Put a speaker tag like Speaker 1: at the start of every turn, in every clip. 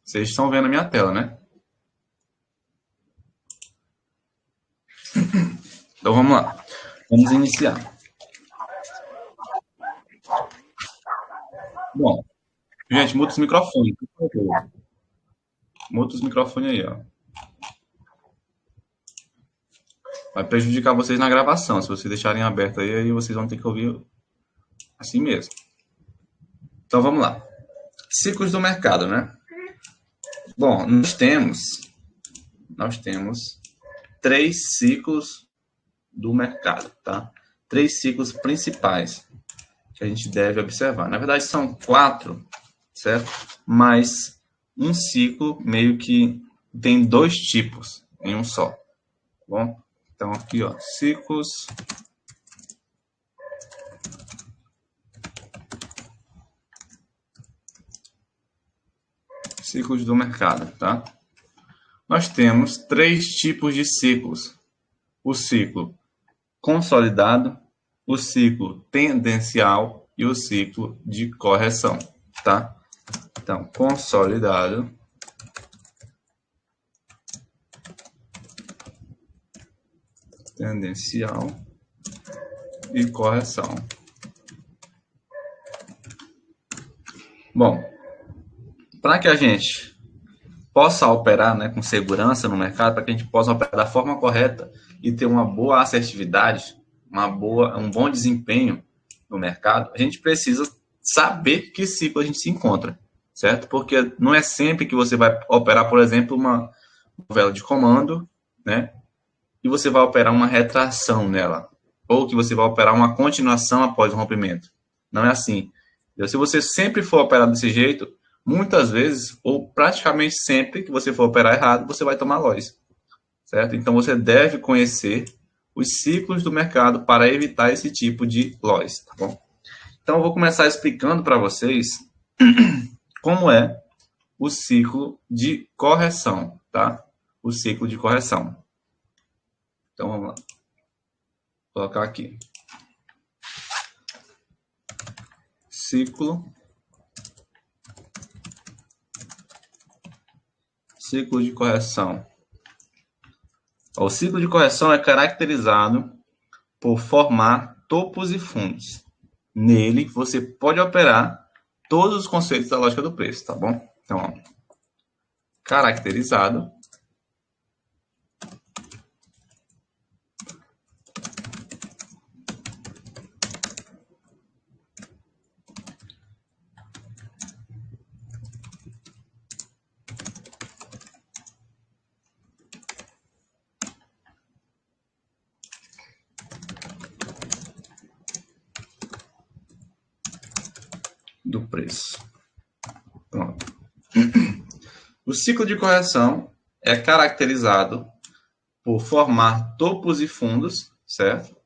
Speaker 1: Vocês estão vendo a minha tela, né? Então vamos lá. Vamos iniciar. Bom, gente, muta os microfones, por favor. Muta os microfones aí, ó. Vai prejudicar vocês na gravação. Se vocês deixarem aberto aí vocês vão ter que ouvir assim mesmo. Então vamos lá. Ciclos do mercado, né? Bom, nós temos 3 ciclos do mercado, tá? 3 ciclos principais que a gente deve observar. Na verdade, são 4, certo? Mas um ciclo meio que tem 2 tipos em um só, tá bom? Então, aqui, ó, ciclos do mercado, tá? Nós temos 3 tipos de ciclos. O ciclo consolidado, o ciclo tendencial e o ciclo de correção, tá? Então, consolidado, tendencial e correção. Bom, para que a gente possa operar, né, com segurança no mercado, para que a gente possa operar da forma correta e ter uma boa assertividade, um bom desempenho no mercado, a gente precisa saber que ciclo a gente se encontra, certo? Porque não é sempre que você vai operar, por exemplo, uma vela de comando, né? E você vai operar uma retração nela, ou que você vai operar uma continuação após o rompimento. Não é assim. Se você sempre for operar desse jeito, muitas vezes, ou praticamente sempre que você for operar errado, você vai tomar loss, certo? Então você deve conhecer os ciclos do mercado para evitar esse tipo de loss, tá bom? Então eu vou começar explicando para vocês como é o ciclo de correção, tá? O ciclo de correção. Então vamos lá. Vou colocar aqui. Ciclo de correção. O ciclo de correção é caracterizado por formar topos e fundos. Nele, você pode operar todos os conceitos da lógica do preço, tá bom? Então, ó, caracterizado do preço. Pronto. O ciclo de correção é caracterizado por formar topos e fundos, certo?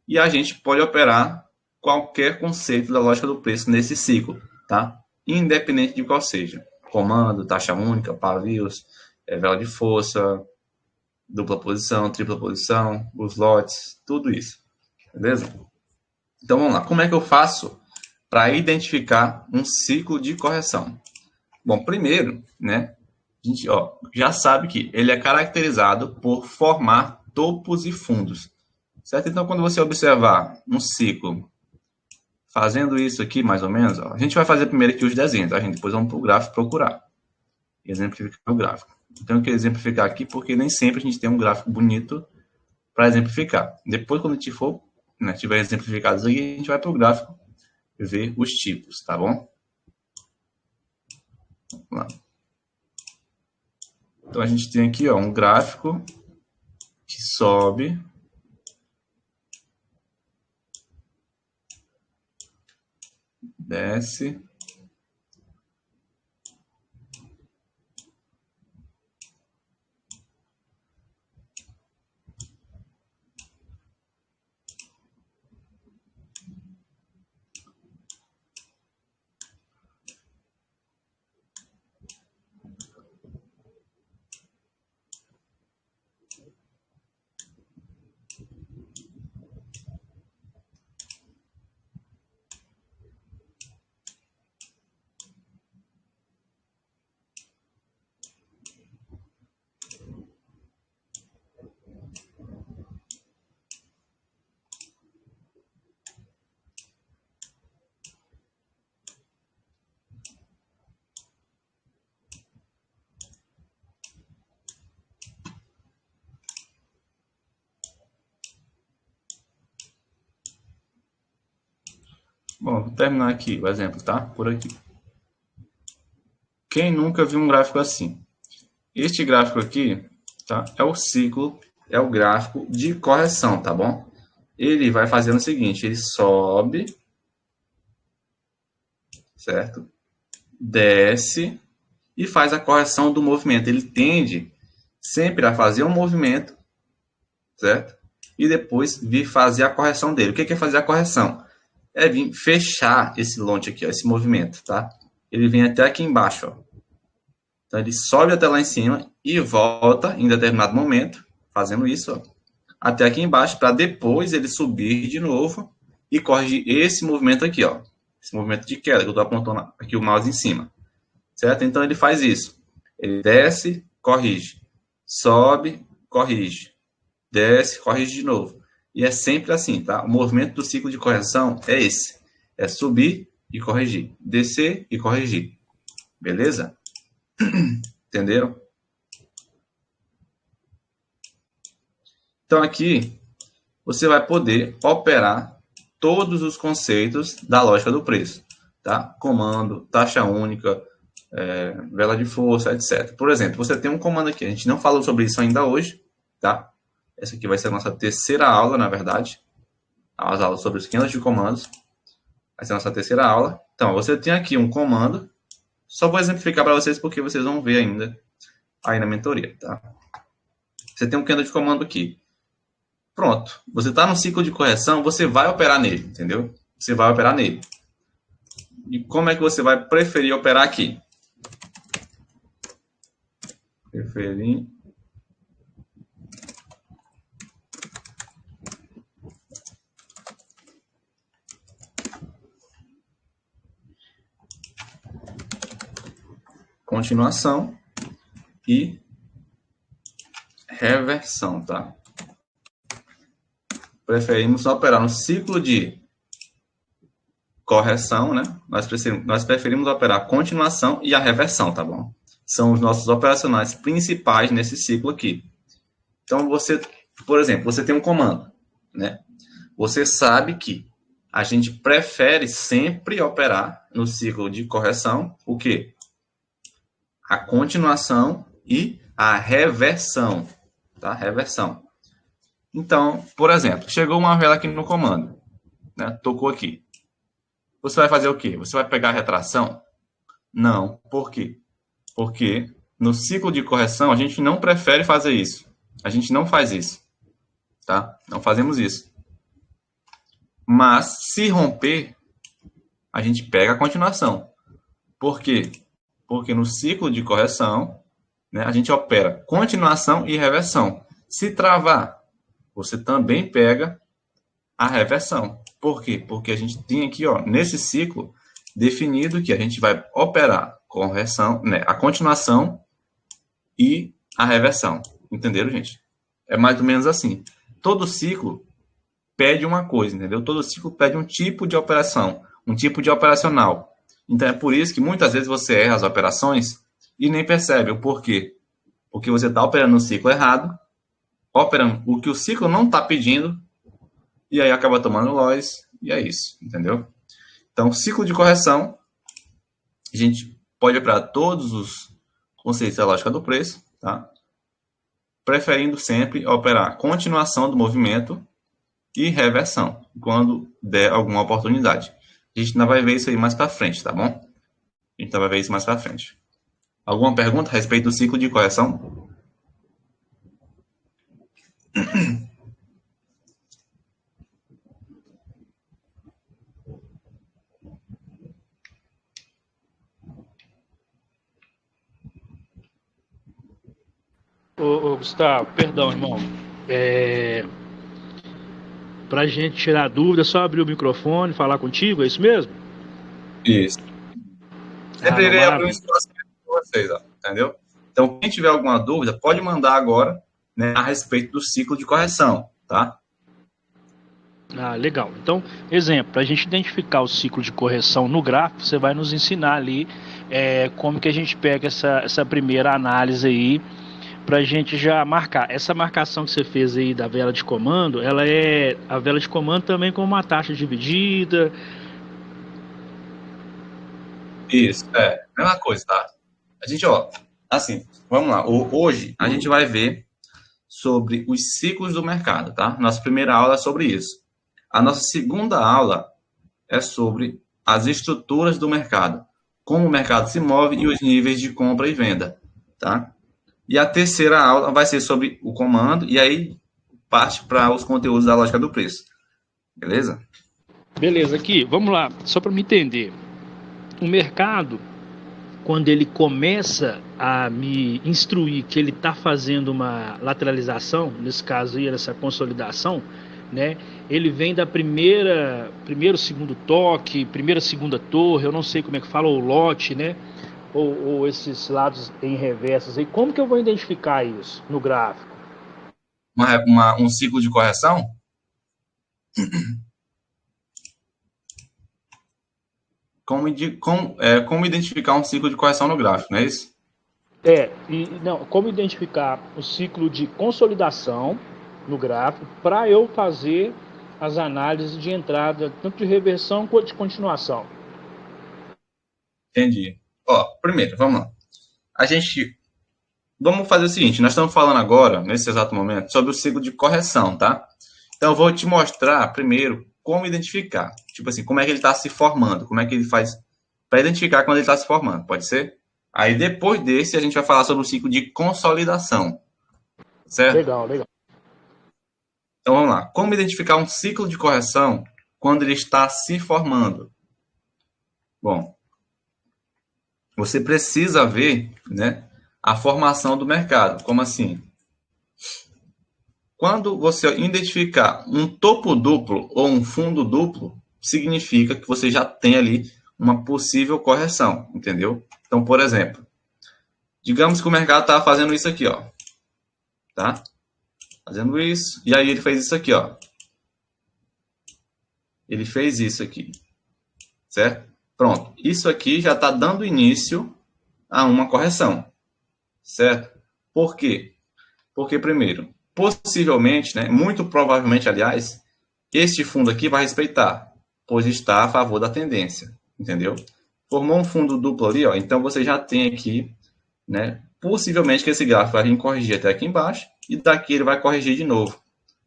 Speaker 1: E a gente pode operar qualquer conceito da lógica do preço nesse ciclo, tá? Independente de qual seja. Comando, taxa única, pavios, vela de força, dupla posição, tripla posição, os lotes, tudo isso. Beleza? Então vamos lá. Como é que eu faço para identificar um ciclo de correção? Bom, primeiro, né, a gente já sabe que ele é caracterizado por formar topos e fundos. Certo? Então, quando você observar um ciclo fazendo isso aqui, mais ou menos, a gente vai fazer primeiro aqui os desenhos, a gente depois vamos para o gráfico procurar. Exemplificar o gráfico. Tenho que exemplificar aqui porque nem sempre a gente tem um gráfico bonito para exemplificar. Depois, quando a gente for, né, tiver exemplificados aí, a gente vai para o gráfico ver os tipos, tá bom? Vamos lá. Então, a gente tem aqui um gráfico que sobe, desce, Bom, vou terminar aqui o exemplo, tá? Por aqui. Quem nunca viu um gráfico assim? Este gráfico aqui, tá? É o ciclo, é o gráfico de correção, tá bom? Ele vai fazendo o seguinte, ele sobe, certo? Desce e faz a correção do movimento. Ele tende sempre a fazer um movimento, certo? E depois vir fazer a correção dele. O que é fazer a correção? É vir fechar esse longe aqui, ó, esse movimento, tá? Ele vem até aqui embaixo, ó. Então ele sobe até lá em cima e volta em determinado momento, fazendo isso, ó, até aqui embaixo, para depois ele subir de novo e corrigir esse movimento aqui, ó. Esse movimento de queda, que eu estou apontando aqui o mouse em cima. Certo? Então ele faz isso. Ele desce, corrige. Sobe, corrige. Desce, corrige de novo. E é sempre assim, tá? O movimento do ciclo de correção é esse. É subir e corrigir. Descer e corrigir. Beleza? Entenderam? Então aqui você vai poder operar todos os conceitos da lógica do preço, tá? Comando, taxa única, vela de força, etc. Por exemplo, você tem um comando aqui, a gente não falou sobre isso ainda hoje, tá? Essa aqui vai ser a nossa terceira aula, na verdade. As aulas sobre os esquemas de comandos. Vai ser a nossa terceira aula. Então, você tem aqui um comando. Só vou exemplificar para vocês porque vocês vão ver ainda aí na mentoria, tá? Você tem um esquema de comando aqui. Pronto. Você está no ciclo de correção, você vai operar nele, entendeu? Você vai operar nele. E como é que você vai preferir operar aqui? Preferir... continuação e reversão, tá? Preferimos operar no ciclo de correção, né? Nós preferimos operar a continuação e a reversão, tá bom? São os nossos operacionais principais nesse ciclo aqui. Então, você, por exemplo, você tem um comando, né? Você sabe que a gente prefere sempre operar no ciclo de correção o quê? A continuação e a reversão, tá? Reversão. Então, por exemplo, chegou uma vela aqui no comando, né? Tocou aqui. Você vai fazer o quê? Você vai pegar a retração? Não. Por quê? Porque no ciclo de correção a gente não prefere fazer isso. A gente não faz isso, tá? Não fazemos isso. Mas se romper, a gente pega a continuação. Por quê? Porque no ciclo de correção, né, a gente opera continuação e reversão. Se travar, você também pega a reversão. Por quê? Porque a gente tem aqui, ó, nesse ciclo, definido que a gente vai operar correção, né, a continuação e a reversão. Entenderam, gente? É mais ou menos assim. Todo ciclo pede uma coisa, entendeu? Todo ciclo pede um tipo de operação, um tipo de operacional. Então, é por isso que muitas vezes você erra as operações e nem percebe o porquê. Porque você está operando no ciclo errado, operando o que o ciclo não está pedindo, e aí acaba tomando loss, e é isso, entendeu? Então, ciclo de correção, a gente pode operar todos os conceitos da lógica do preço, tá? Preferindo sempre operar continuação do movimento e reversão, quando der alguma oportunidade. A gente ainda vai ver isso aí mais para frente, tá bom? A gente ainda vai ver isso mais para frente. Alguma pergunta a respeito do ciclo de correção?
Speaker 2: Ô, Gustavo, perdão, irmão. Pra gente tirar dúvida, é só abrir o microfone, falar contigo, é isso mesmo?
Speaker 1: Isso.
Speaker 2: Ah,
Speaker 1: Sempre
Speaker 2: não,
Speaker 1: irei abrir um
Speaker 2: maravilha.
Speaker 1: espaço para vocês, ó, entendeu? Então, quem tiver alguma dúvida, pode mandar agora, né, a respeito do ciclo de correção, tá?
Speaker 2: Ah, legal. Então, exemplo, para a gente identificar o ciclo de correção no gráfico, você vai nos ensinar ali como que a gente pega essa primeira análise aí para a gente já marcar. Essa marcação que você fez aí da vela de comando, ela é a vela de comando também com uma taxa dividida,
Speaker 1: Isso, mesma coisa, tá? A gente, ó, assim, vamos lá. Hoje a gente vai ver sobre os ciclos do mercado, tá? Nossa primeira aula é sobre isso. A nossa segunda aula é sobre as estruturas do mercado, como o mercado se move e os níveis de compra e venda, tá? E a terceira aula vai ser sobre o comando e aí parte para os conteúdos da lógica do preço, beleza?
Speaker 2: Beleza, aqui, vamos lá, só para me entender. O mercado, quando ele começa a me instruir que ele está fazendo uma lateralização, nesse caso aí, essa consolidação, né? Ele vem da primeiro, segundo toque, primeira, segunda torre, eu não sei como é que fala, ou lote, né? Ou esses lados em reversos aí. Como que eu vou identificar isso no gráfico?
Speaker 1: Um ciclo de correção? Como identificar um ciclo de correção no gráfico, não é isso?
Speaker 2: Não, como identificar o ciclo de consolidação no gráfico para eu fazer as análises de entrada, tanto de reversão quanto de continuação.
Speaker 1: Entendi. Ó, primeiro, vamos lá. Vamos fazer o seguinte, nós estamos falando agora, nesse exato momento, sobre o ciclo de correção, tá? Então, eu vou te mostrar primeiro como identificar. Tipo assim, como é que ele está se formando, como é que ele faz para identificar quando ele está se formando, pode ser? Aí, depois desse, a gente vai falar sobre o ciclo de consolidação, certo?
Speaker 2: Legal, legal.
Speaker 1: Então, vamos lá. Como identificar um ciclo de correção quando ele está se formando? Bom, você precisa ver, né, a formação do mercado. Como assim? Quando você identificar um topo duplo ou um fundo duplo, significa que você já tem ali uma possível correção, entendeu? Então, por exemplo, digamos que o mercado está fazendo isso aqui, ó, tá? Fazendo isso, e aí ele fez isso aqui, ó. Ele fez isso aqui, certo? Pronto, isso aqui já está dando início a uma correção, certo? Por quê? Porque, primeiro, possivelmente, né, muito provavelmente, aliás, este fundo aqui vai respeitar, pois está a favor da tendência, entendeu? Formou um fundo duplo ali, ó, então você já tem aqui, né, possivelmente que esse gráfico vai vir corrigir até aqui embaixo e daqui ele vai corrigir de novo,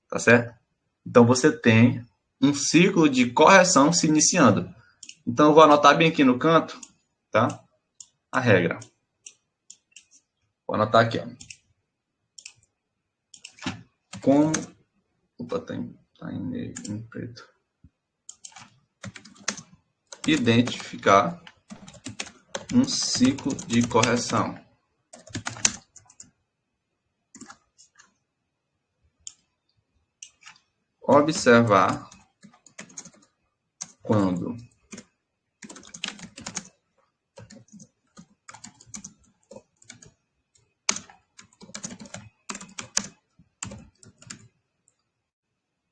Speaker 1: tá certo? Então você tem um ciclo de correção se iniciando. Então eu vou anotar bem aqui no canto, tá? A regra. Vou anotar aqui, ó. Como... Opa, tá em preto. Identificar um ciclo de correção. Observar quando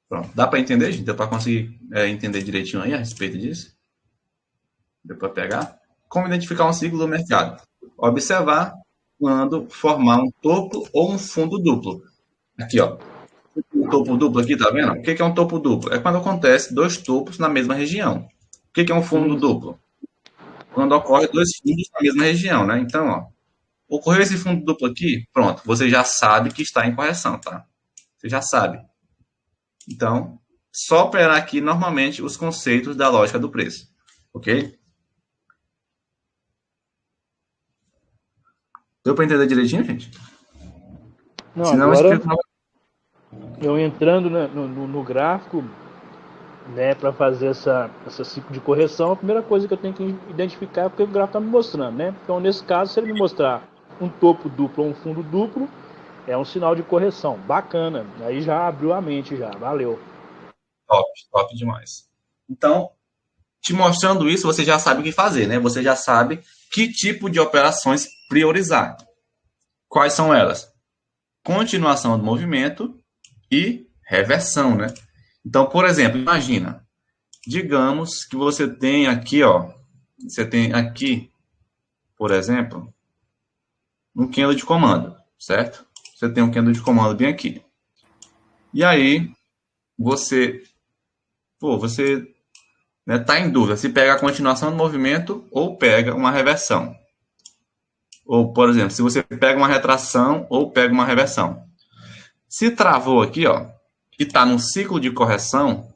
Speaker 1: pronto. Dá para entender, gente? Deu para conseguir entender direitinho aí a respeito disso? Deu para pegar? Como identificar um ciclo do mercado? Observar quando formar um topo ou um fundo duplo. Aqui, ó. O topo duplo aqui, tá vendo? O que é um topo duplo? É quando acontece dois topos na mesma região. O que é um fundo duplo? Quando ocorre dois fundos na mesma região, né? Então, ó, ocorreu esse fundo duplo aqui, pronto, você já sabe que está em correção, tá? Você já sabe. Então, só operar aqui normalmente os conceitos da lógica do preço, ok? Deu para entender direitinho, gente?
Speaker 2: Não,
Speaker 1: Se não, eu
Speaker 2: agora
Speaker 1: explico.
Speaker 2: eu entrando no gráfico, né, para fazer essa ciclo de correção, a primeira coisa que eu tenho que identificar é porque o gráfico está me mostrando, né? Então, nesse caso, se ele me mostrar um topo duplo ou um fundo duplo, é um sinal de correção. Bacana. Aí já abriu a mente já. Valeu.
Speaker 1: Top, top demais. Então, te mostrando isso, você já sabe o que fazer, né? Você já sabe que tipo de operações priorizar. Quais são elas? Continuação do movimento e reversão, né? Então, por exemplo, imagina, digamos que você tem aqui, ó, você tem aqui, por exemplo, um candle de comando, certo? Você tem um candle de comando bem aqui. E aí, você né? Tá em dúvida se pega a continuação do movimento ou pega uma reversão. Ou, por exemplo, se você pega uma retração ou pega uma reversão. Se travou aqui, ó, e está num ciclo de correção,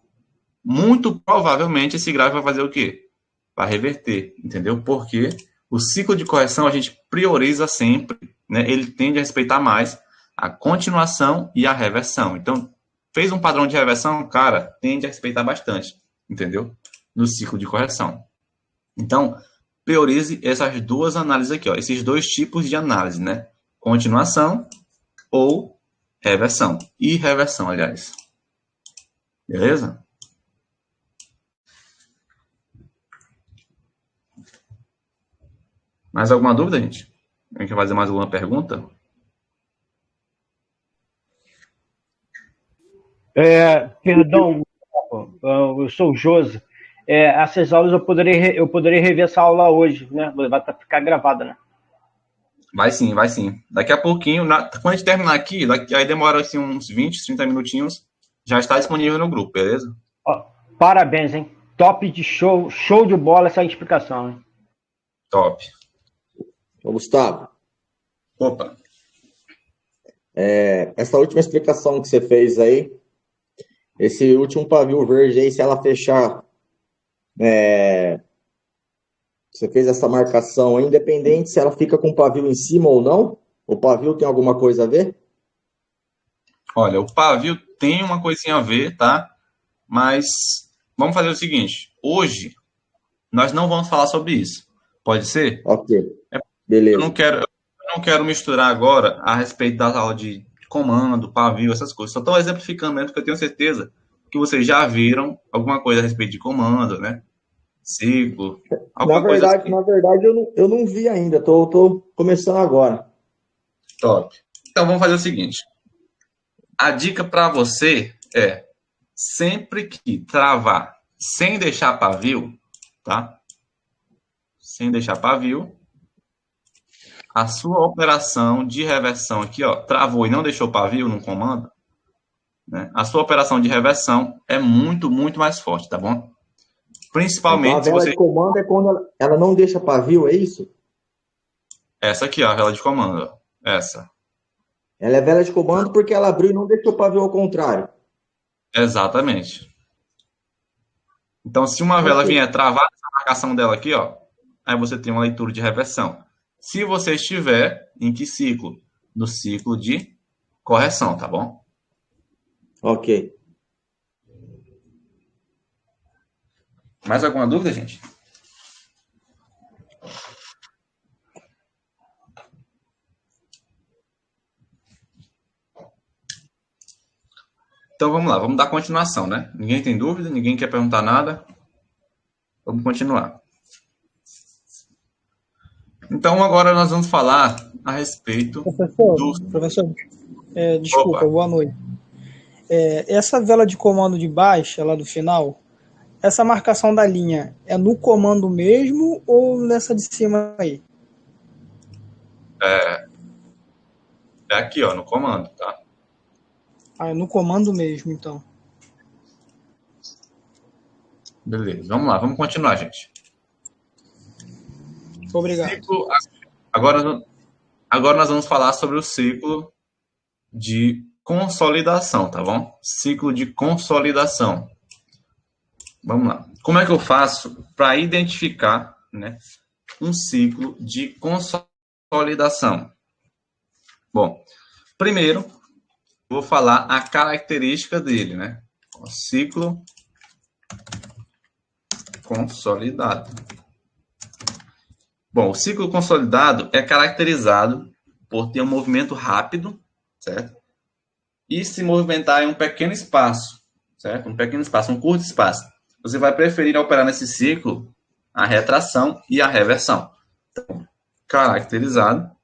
Speaker 1: muito provavelmente esse gráfico vai fazer o quê? Vai reverter, entendeu? Porque o ciclo de correção a gente prioriza sempre, né? Ele tende a respeitar mais a continuação e a reversão. Então, fez um padrão de reversão, cara, tende a respeitar bastante, entendeu? No ciclo de correção. Então, priorize essas duas análises aqui, ó, esses dois tipos de análise, né? Continuação ou reversão. E reversão, aliás. Beleza? Mais alguma dúvida, gente? Alguém quer fazer mais alguma pergunta?
Speaker 3: Perdão, eu sou o Josi. Essas aulas eu poderei rever essa aula hoje, né? Vai ficar gravada, né?
Speaker 1: Vai sim, vai sim. Daqui a pouquinho, quando a gente terminar aqui, aí demora assim, uns 20, 30 minutinhos, já está disponível no grupo, beleza?
Speaker 3: Ó, parabéns, hein? Top de show, show de bola essa explicação, hein?
Speaker 1: Top.
Speaker 4: Ô, Gustavo,
Speaker 1: Opa.
Speaker 4: essa última explicação que você fez aí, esse último pavio verde aí, se ela fechar, você fez essa marcação aí, independente se ela fica com o pavio em cima ou não, o pavio tem alguma coisa a ver?
Speaker 1: Olha, o pavio tem uma coisinha a ver, tá? Mas vamos fazer o seguinte. Hoje, nós não vamos falar sobre isso. Pode ser?
Speaker 4: Ok,
Speaker 1: Eu
Speaker 4: beleza.
Speaker 1: não quero misturar agora a respeito das aulas de comando, pavio, essas coisas. Só estou exemplificando mesmo, porque eu tenho certeza que vocês já viram alguma coisa a respeito de comando, né? Ciclo,
Speaker 4: Na
Speaker 1: alguma coisa
Speaker 4: verdade,
Speaker 1: assim.
Speaker 4: na verdade eu não vi ainda, tô começando agora.
Speaker 1: Top. Então vamos fazer o seguinte. A dica para você é sempre que travar sem deixar pavio, tá? Sem deixar pavio, a sua operação de reversão aqui, ó, travou e não deixou pavio no comando, né? A sua operação de reversão é muito, muito mais forte, tá bom?
Speaker 4: Então a
Speaker 1: Principalmente se
Speaker 4: vela
Speaker 1: você...
Speaker 4: de comando é quando ela não deixa pavio, é isso?
Speaker 1: Essa aqui, ó, a vela de comando, ó. Essa.
Speaker 4: Ela é vela de comando porque ela abriu e não deixou pavio ao contrário.
Speaker 1: Exatamente. Então, se uma vela
Speaker 4: Ok.
Speaker 1: vier travar essa marcação dela aqui, ó, aí você tem uma leitura de reversão. Se você estiver em que ciclo? No ciclo de correção, tá bom?
Speaker 4: Ok.
Speaker 1: Mais alguma dúvida, gente? Então vamos lá, vamos dar continuação, né? Ninguém tem dúvida? Ninguém quer perguntar nada? Vamos continuar. Então agora nós vamos falar a respeito do...
Speaker 5: Professor, desculpa,
Speaker 1: Opa,
Speaker 5: boa noite. Essa vela de comando de baixa, lá do final, essa marcação da linha é no comando mesmo ou nessa de cima aí?
Speaker 1: é aqui, ó, no comando, tá?
Speaker 5: Ah, é no comando mesmo, então.
Speaker 1: Beleza, vamos lá, vamos continuar, gente.
Speaker 5: Obrigado.
Speaker 1: Ciclo... Agora nós vamos falar sobre o ciclo de consolidação, tá bom? Ciclo de consolidação. Vamos lá. Como é que eu faço para identificar, né, um ciclo de consolidação? Bom, primeiro, vou falar a característica dele, né? O ciclo consolidado. Bom, o ciclo consolidado é caracterizado por ter um movimento rápido, certo? E se movimentar em um pequeno espaço, certo? Um pequeno espaço, um curto espaço. Você vai preferir operar nesse ciclo a retração e a reversão. Então, caracterizado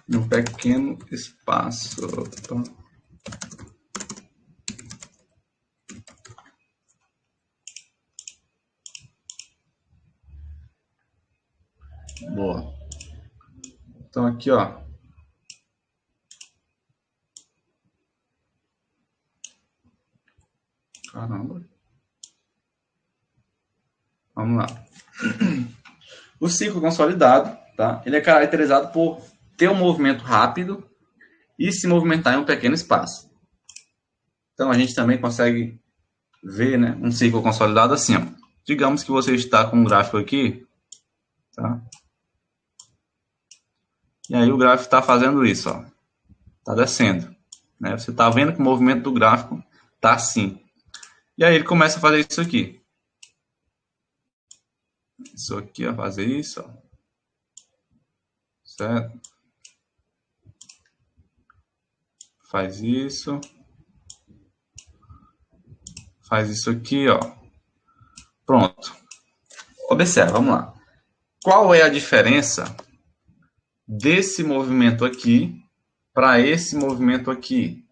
Speaker 1: em um pequeno espaço. Opa. Boa. Então aqui, ó. Caramba. Vamos lá. O ciclo consolidado, tá? Ele é caracterizado por ter um movimento rápido e se movimentar em um pequeno espaço. Então a gente também consegue ver, né, um ciclo consolidado assim, ó. Digamos que você está com um gráfico aqui, tá? E aí o gráfico está fazendo isso, ó. Está descendo, né? Você está vendo que o movimento do gráfico está assim. E aí ele começa a fazer isso aqui. Isso aqui, ó, fazer isso, ó. Certo? Faz isso. Faz isso aqui, ó. Pronto. Observe, vamos lá. Qual é a diferença desse movimento aqui para esse movimento aqui?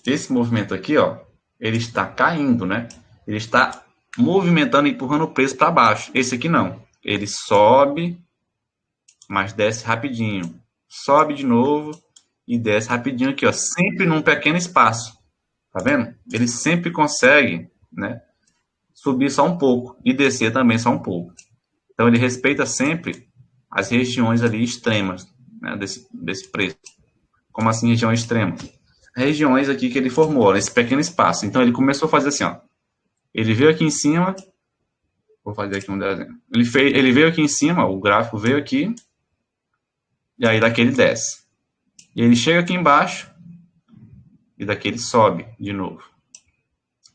Speaker 1: Esse movimento aqui, ó, ele está caindo, né? Ele está movimentando e empurrando o preço para baixo. Esse aqui não. Ele sobe, mas desce rapidinho. Sobe de novo e desce rapidinho aqui, ó. Sempre num pequeno espaço. Tá vendo? Ele sempre consegue, né, subir só um pouco e descer também só um pouco. Então, ele respeita sempre as regiões ali extremas, né, desse preço. Como assim, região extrema? Regiões aqui que ele formou, nesse pequeno espaço. Então, ele começou a fazer assim, ó. Ele veio aqui em cima, vou fazer aqui um desenho. Ele veio aqui em cima, o gráfico veio aqui, e aí daqui ele desce. E ele chega aqui embaixo, e daqui ele sobe de novo.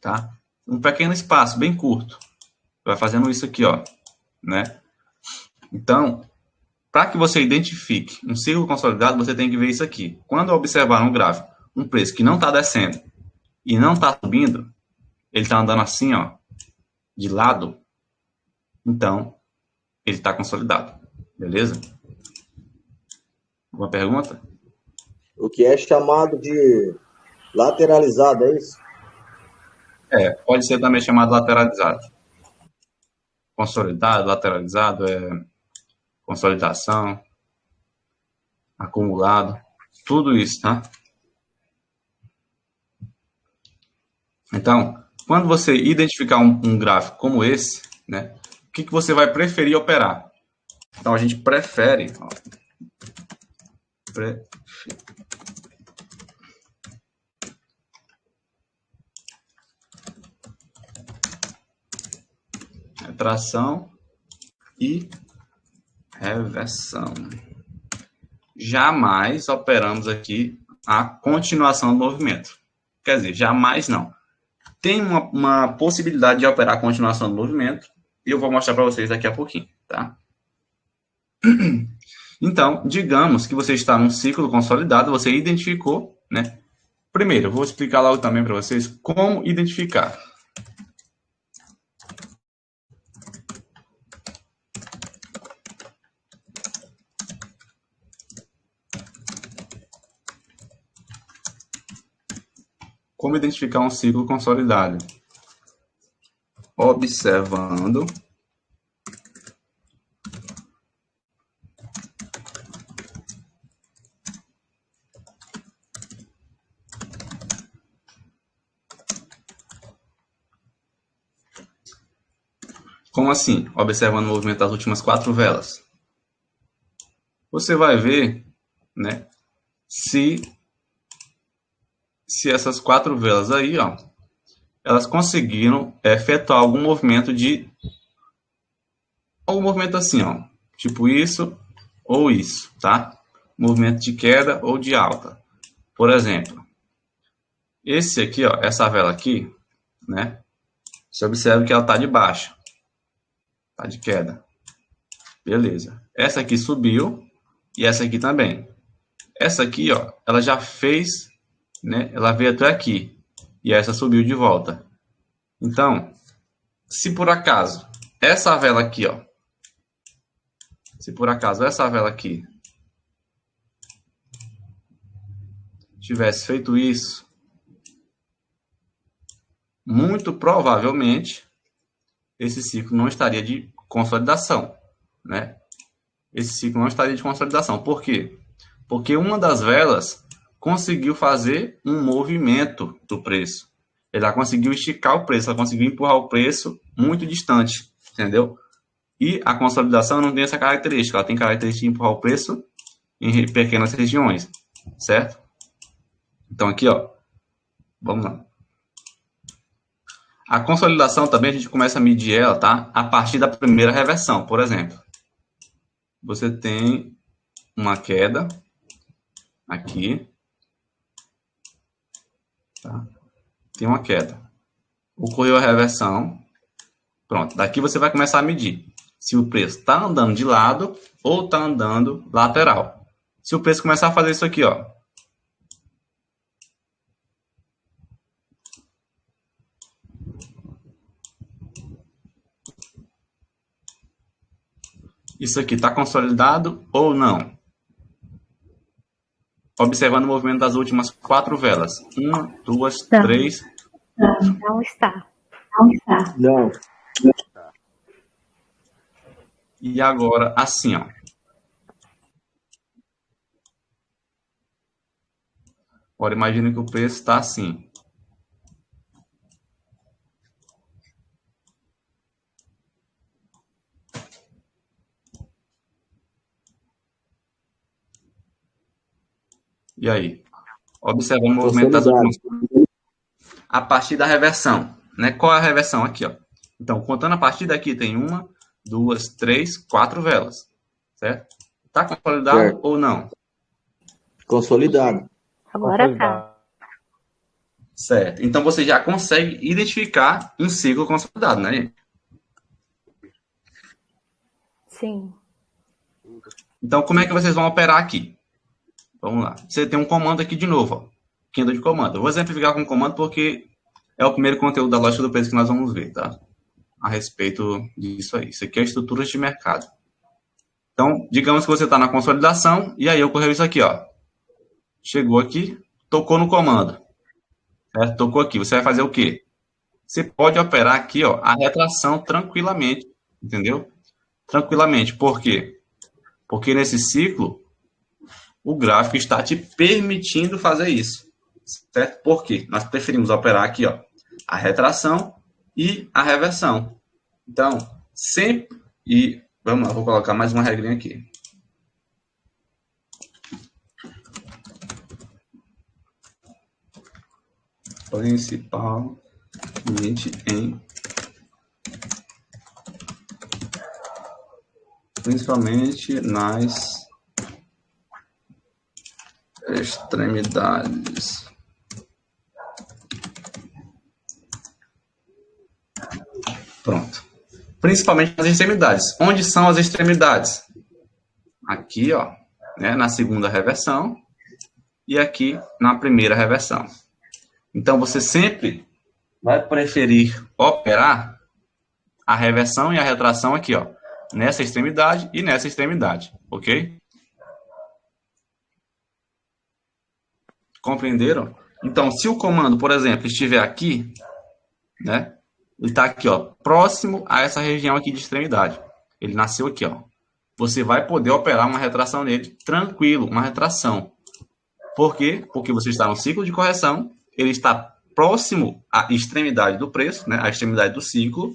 Speaker 1: Tá? Um pequeno espaço, bem curto. Vai fazendo isso aqui, ó, né? Então, para que você identifique um ciclo consolidado, você tem que ver isso aqui. Quando observar no gráfico um preço que não está descendo e não está subindo, ele está andando assim, ó, de lado, então ele está consolidado. Beleza? Alguma pergunta?
Speaker 4: O que é chamado de lateralizado, é isso?
Speaker 1: Pode ser também chamado lateralizado. Consolidado, lateralizado, consolidação, acumulado, tudo isso, tá? Então, quando você identificar um gráfico como esse, né, o que você vai preferir operar? Então, a gente prefere... Ó, retração e reversão. Jamais operamos aqui a continuação do movimento. Quer dizer, jamais não. Tem uma possibilidade de operar a continuação do movimento e eu vou mostrar para vocês daqui a pouquinho, tá? Então, digamos que você está num ciclo consolidado, você identificou, né? Primeiro, eu vou explicar logo também para vocês como identificar. Como identificar um ciclo consolidado? Observando como assim? Observando o movimento das últimas 4 velas. Você vai ver, né, se essas 4 velas aí, ó, elas conseguiram efetuar algum movimento assim, ó, tipo isso ou isso, tá? Movimento de queda ou de alta. Por exemplo, esse aqui, ó, essa vela aqui, né? Você observa que ela tá de baixa, tá de queda. Beleza. Essa aqui subiu e essa aqui também. Essa aqui, ó, ela já fez, né? Ela veio até aqui e essa subiu de volta. Então, se por acaso essa vela aqui, ó, tivesse feito isso, muito provavelmente, esse ciclo não estaria de consolidação, né? Esse ciclo não estaria de consolidação. Por quê? Porque uma das velas conseguiu fazer um movimento do preço. Ela conseguiu esticar o preço, ela conseguiu empurrar o preço muito distante, entendeu? E a consolidação não tem essa característica, ela tem característica de empurrar o preço em pequenas regiões, certo? Então aqui, ó, vamos lá. A consolidação também a gente começa a medir ela, tá? A partir da primeira reversão, por exemplo. Você tem uma queda aqui, tá? Tem uma queda. Ocorreu a reversão. Pronto, daqui você vai começar a medir se o preço está andando de lado ou está andando lateral. Se o preço começar a fazer isso aqui, ó. Isso aqui está consolidado ou não? Observando o movimento das últimas 4 velas. 1, 2, 3.
Speaker 6: Não está.
Speaker 4: Não.
Speaker 1: E agora, assim, ó. Agora, imagina que o preço está assim. E aí? Observando o movimento das últimas. A partir da reversão, né? Qual é a reversão? Aqui, ó. Então, contando a partir daqui, tem 1, 2, 3, 4 velas. Certo? Está consolidado
Speaker 4: Certo.
Speaker 1: ou não?
Speaker 4: Consolidado.
Speaker 6: Agora tá.
Speaker 1: Certo. Então, você já consegue identificar um ciclo consolidado, né, gente?
Speaker 6: Sim.
Speaker 1: Então, como é que vocês vão operar aqui? Vamos lá. Você tem um comando aqui de novo, ó. Candle de comando. Eu vou exemplificar com o comando porque é o primeiro conteúdo da lógica do preço que nós vamos ver, tá? A respeito disso aí. Isso aqui é estruturas de mercado. Então, digamos que você está na consolidação e aí ocorreu isso aqui, ó. Chegou aqui, tocou no comando. Certo? Tocou aqui. Você vai fazer o quê? Você pode operar aqui, ó, a retração tranquilamente, entendeu? Tranquilamente. Por quê? Porque nesse ciclo, o gráfico está te permitindo fazer isso. Certo? Por quê? Nós preferimos operar aqui, ó, a retração e a reversão. Então, sempre... E vamos lá, vou colocar mais uma regrinha aqui. Principalmente nas extremidades. Pronto. Principalmente nas extremidades. Onde são as extremidades? Aqui, ó, né, na segunda reversão e aqui na primeira reversão. Então, você sempre vai preferir operar a reversão e a retração aqui, ó, nessa extremidade e nessa extremidade, ok? Compreenderam? Então, se o comando, por exemplo, estiver aqui, né, ele está aqui, ó, próximo a essa região aqui de extremidade. Ele nasceu aqui, ó. Você vai poder operar uma retração nele tranquilo, uma retração. Por quê? Porque você está no ciclo de correção, ele está próximo à extremidade do preço, né, à extremidade do ciclo,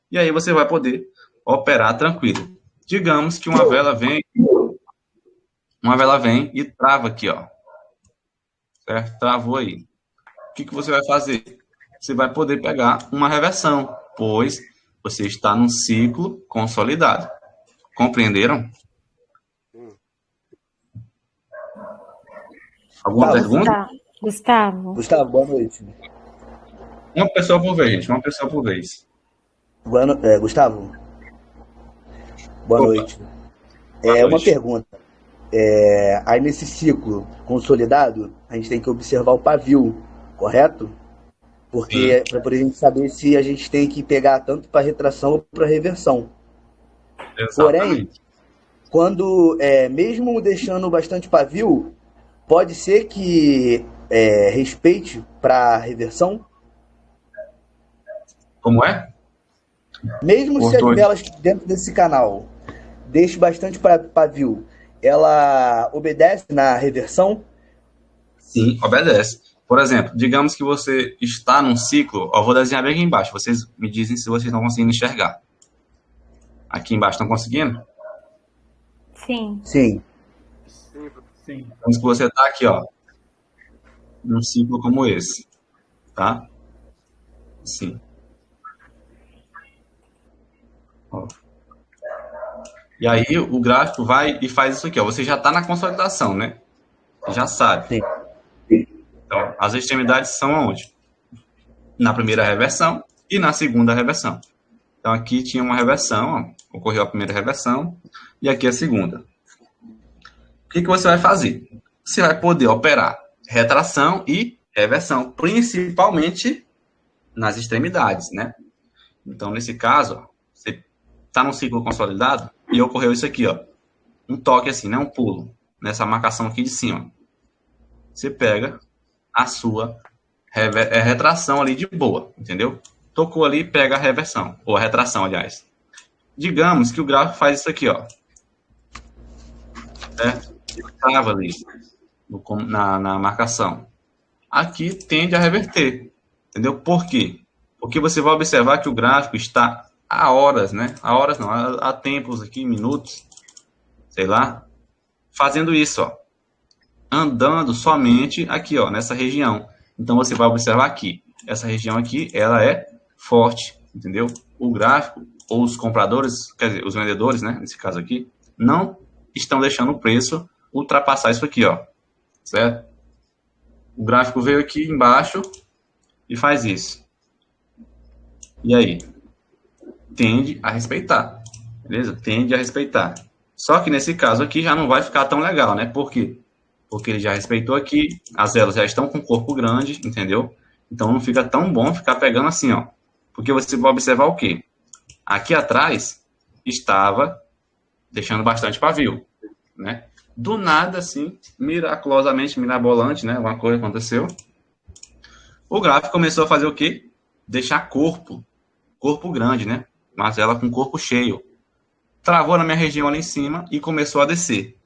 Speaker 1: e aí você vai poder operar tranquilo. Digamos que uma vela vem e trava aqui, ó. Certo? Travou aí. O que você vai fazer? Você vai poder pegar uma reversão, pois você está num ciclo consolidado. Compreenderam? Alguma pergunta?
Speaker 6: Gustavo.
Speaker 7: Gustavo, boa noite.
Speaker 1: Uma pessoa por vez, gente. Uma pessoa por vez.
Speaker 7: Gustavo, boa
Speaker 1: Opa.
Speaker 7: noite.
Speaker 1: Boa
Speaker 7: Uma
Speaker 1: noite.
Speaker 7: pergunta. Aí nesse ciclo consolidado, a gente tem que observar o pavio, correto? Porque para poder a gente saber se a gente tem que pegar tanto para retração ou para reversão. Porém,
Speaker 1: Exatamente.
Speaker 7: quando mesmo deixando bastante pavio, pode ser que respeite para reversão?
Speaker 1: Como é?
Speaker 7: Mesmo se as
Speaker 1: Cortou.
Speaker 7: velas dentro desse canal deixem bastante pavio, ela obedece na reversão?
Speaker 1: Sim, obedece. Por exemplo, digamos que você está num ciclo, ó, vou desenhar bem aqui embaixo, vocês me dizem se vocês estão conseguindo enxergar. Aqui embaixo estão conseguindo?
Speaker 6: Sim.
Speaker 7: Sim.
Speaker 3: Sim.
Speaker 1: Digamos que você está aqui, ó, num ciclo como esse, tá? Sim. Ó. E aí o gráfico vai e faz isso aqui, ó. Você já está na consolidação, né? Já sabe.
Speaker 7: Sim.
Speaker 1: Então, as extremidades são aonde? Na primeira reversão e na segunda reversão. Então, aqui tinha uma reversão, ó, ocorreu a primeira reversão, e aqui a segunda. O que você vai fazer? Você vai poder operar retração e reversão, principalmente nas extremidades, né? Então, nesse caso, ó, você está num ciclo consolidado e ocorreu isso aqui, ó, um toque assim, né? Um pulo, nessa marcação aqui de cima. Você pega a sua retração ali de boa, entendeu? Tocou ali, pega a reversão, ou a retração, aliás. Digamos que o gráfico faz isso aqui, ó. Certo? Trava ali na marcação. Aqui tende a reverter, entendeu? Por quê? Porque você vai observar que o gráfico está a horas, né? A horas não, a tempos aqui, minutos, sei lá, fazendo isso, ó. Andando somente aqui, ó, nessa região. Então, você vai observar aqui, essa região aqui, ela é forte, entendeu? O gráfico, ou os compradores, quer dizer, os vendedores, né, nesse caso aqui, não estão deixando o preço ultrapassar isso aqui, ó, certo? O gráfico veio aqui embaixo e faz isso. E aí? Tende a respeitar, beleza? Tende a respeitar. Só que nesse caso aqui já não vai ficar tão legal, né? Por quê? Porque ele já respeitou aqui, as velas já estão com corpo grande, entendeu? Então não fica tão bom ficar pegando assim, ó. Porque você vai observar o quê? Aqui atrás estava deixando bastante pavio, né? Do nada, assim, miraculosamente, mirabolante, né? Uma coisa aconteceu. O gráfico começou a fazer o quê? Deixar corpo grande, né? Mas ela com corpo cheio. Travou na minha região ali em cima e começou a descer.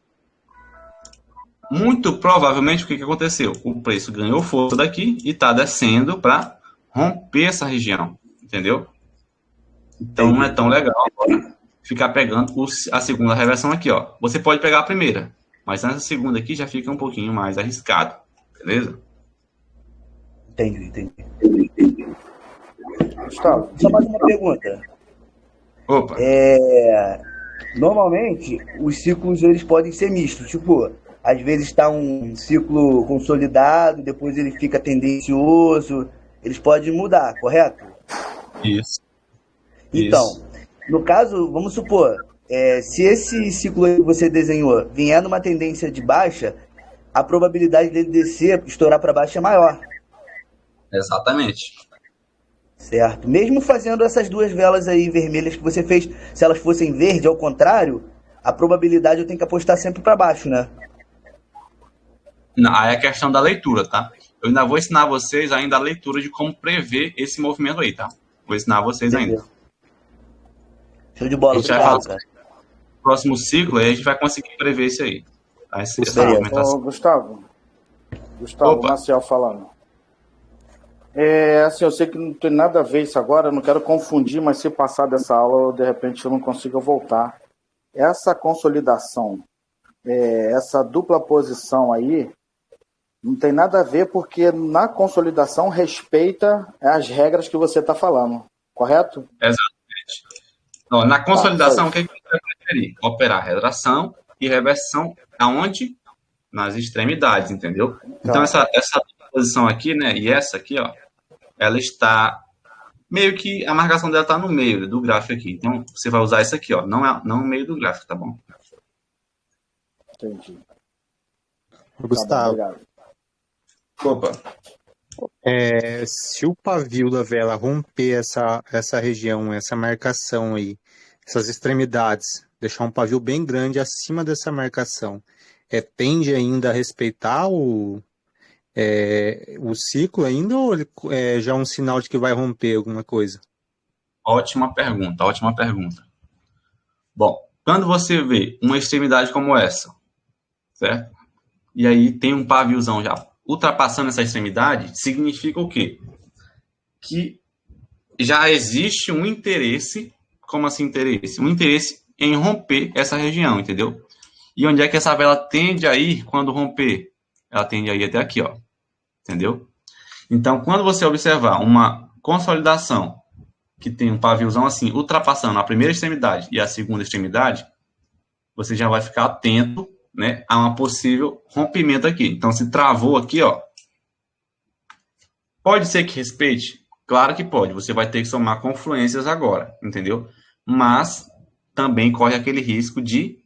Speaker 1: Muito provavelmente, o que aconteceu? O preço ganhou força daqui e está descendo para romper essa região, entendeu? Então, não é tão legal agora ficar pegando a segunda reversão aqui, ó. Você pode pegar a primeira, mas nessa segunda aqui já fica um pouquinho mais arriscado, beleza?
Speaker 7: Entendi. Gustavo, só mais uma pergunta.
Speaker 1: Opa.
Speaker 7: Normalmente, os ciclos eles podem ser mistos. Tipo, às vezes está um ciclo consolidado, depois ele fica tendencioso. Eles podem mudar, correto?
Speaker 1: Isso.
Speaker 7: Então,
Speaker 1: Isso.
Speaker 7: no caso, vamos supor, se esse ciclo aí que você desenhou vier numa tendência de baixa, a probabilidade dele descer, estourar para baixo é maior.
Speaker 1: Exatamente.
Speaker 7: Certo. Mesmo fazendo essas duas velas aí vermelhas que você fez, se elas fossem verde, ao contrário, a probabilidade eu tenho que apostar sempre para baixo, né?
Speaker 1: Não, aí é a questão da leitura, tá? Eu ainda vou ensinar vocês ainda a leitura de como prever esse movimento aí, tá? Vou ensinar vocês ainda.
Speaker 7: Show de bola,
Speaker 1: A gente vai falar
Speaker 7: obrigado, cara.
Speaker 1: no próximo ciclo, aí a gente vai conseguir prever isso aí. Tá? Essa movimentação.
Speaker 8: Ô, Gustavo,
Speaker 1: Opa.
Speaker 8: Marcel falando. Assim, eu sei que não tem nada a ver isso agora, eu não quero confundir, mas se passar dessa aula, de repente eu não consigo voltar. Essa consolidação, essa dupla posição aí, não tem nada a ver porque na consolidação respeita as regras que você está falando, correto?
Speaker 1: Exatamente. Ó, na consolidação, o que você vai preferir? Operar retração e reversão aonde? Nas extremidades, entendeu? Então, essa posição aqui, né, e essa aqui, ó, ela está meio que a marcação dela está no meio do gráfico aqui. Então, você vai usar isso aqui, ó, não no meio do gráfico, tá bom?
Speaker 8: Entendi.
Speaker 9: Gustavo,
Speaker 8: Tá bom,
Speaker 1: Opa.
Speaker 9: se o pavio da vela romper essa região, essa marcação aí, essas extremidades, deixar um pavio bem grande acima dessa marcação, tende ainda a respeitar o ciclo ainda ou já é um sinal de que vai romper alguma coisa?
Speaker 1: Ótima pergunta, ótima pergunta. Bom, quando você vê uma extremidade como essa, certo? E aí tem um paviozão já ultrapassando essa extremidade, significa o quê? Que já existe um interesse, como assim interesse? Um interesse em romper essa região, entendeu? E onde é que essa vela tende a ir quando romper? Ela tende a ir até aqui, ó. Entendeu? Então, quando você observar uma consolidação que tem um paviozão assim, ultrapassando a primeira extremidade e a segunda extremidade, você já vai ficar atento, né, a um possível rompimento aqui. Então, se travou aqui, ó, pode ser que respeite? Claro que pode. Você vai ter que somar confluências agora, entendeu? Mas também corre aquele risco de